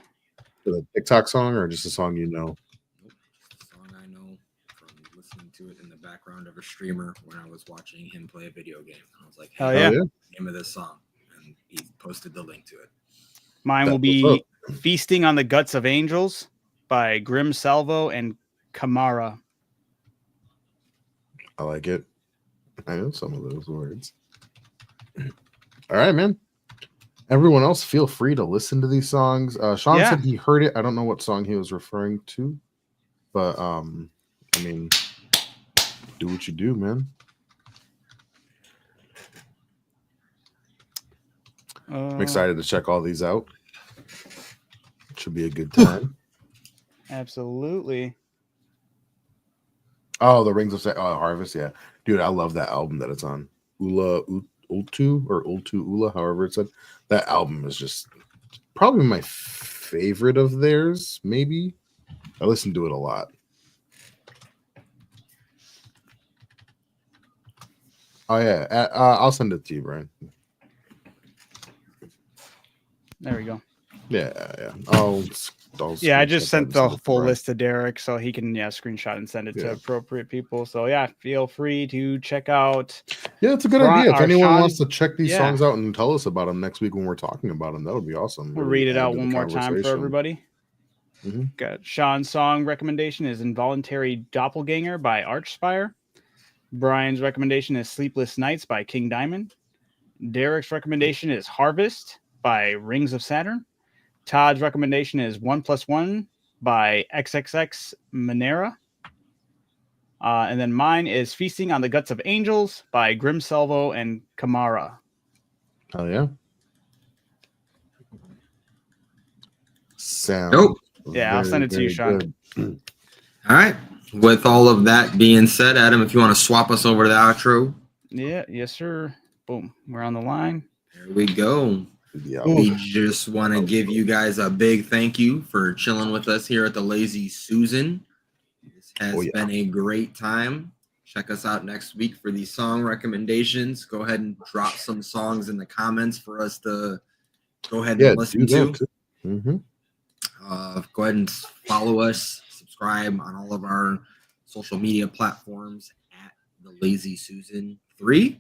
Is it a TikTok song or just a song you know? Nope. It's a song I know from listening to it in the background of a streamer when I was watching him play a video game. I was like, hey, hell yeah. what's the name of this song? And he posted the link to it. Mine will be Feasting on the Guts of Angels by Grim Salvo and Kamara. I like it. I know some of those words. All right, man. Everyone else, feel free to listen to these songs. Sean said he heard it. I don't know what song he was referring to, but I mean, do what you do, man. I'm excited to check all these out. Should be a good time. Absolutely. Oh, the Rings of Harvest, yeah, dude, I love that album that it's on. Ultu or Ultu Ula, however it said. That album is just probably my favorite of theirs. Maybe I listen to it a lot. Oh yeah, I'll send it to you, Brian. There we go. Yeah. Yeah, I just sent the full list to Derek so he can screenshot and send it to appropriate people. So yeah, feel free to check out. Yeah, it's a good idea. If anyone wants to check these songs out and tell us about them next week when we're talking about them, that would be awesome. We'll read it out one more time for everybody. Mm-hmm. Got Sean's song recommendation is Involuntary Doppelganger by Archspire. Brian's recommendation is Sleepless Nights by King Diamond. Derek's recommendation is Harvest by Rings of Saturn. Todd's recommendation is 1+1 by XXX Manera. And then mine is Feasting on the Guts of Angels by Grim Salvo and Kamara. Oh, yeah. Yeah, I'll send it to you, Sean. All right. With all of that being said, Adam, if you want to swap us over to the outro. Yeah, yes, sir. Boom. We're on the line. There we go. Yeah. We just want to give you guys a big thank you for chilling with us here at the Lazy Susan. This has been a great time. Check us out next week for these song recommendations. Go ahead and drop some songs in the comments for us to go ahead and listen to. Mm-hmm. Go ahead and follow us, subscribe on all of our social media platforms at the Lazy Susan 3.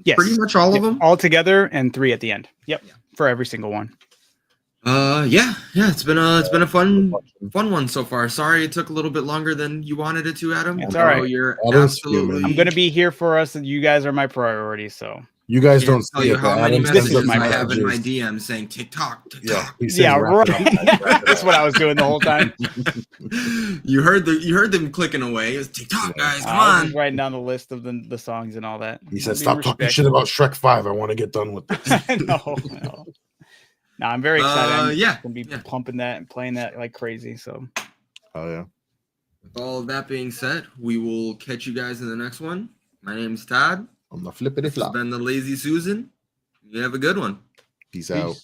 Yes, pretty much all of them all together and 3 at the end. Yep, for every single one. It's been a fun one so far. Sorry it took a little bit longer than you wanted it to, Adam. It's all right. You're absolutely. I'm gonna be here for us, and you guys are my priority. So you guys don't see it. How many messages I have in my messages. DM saying TikTok. Yeah, right. That's what I was doing the whole time. You heard them clicking away. It was TikTok, guys. Come I on. was writing down the list of the songs and all that. He said, "Stop talking shit about Shrek 5. I want to get done with this." No, I'm very excited. I'm gonna be pumping that and playing that like crazy. So, oh yeah. With all of that being said, we will catch you guys in the next one. My name's Todd. I'm the flippity flop. This has been the Lazy Susan. You have a good one. Peace out.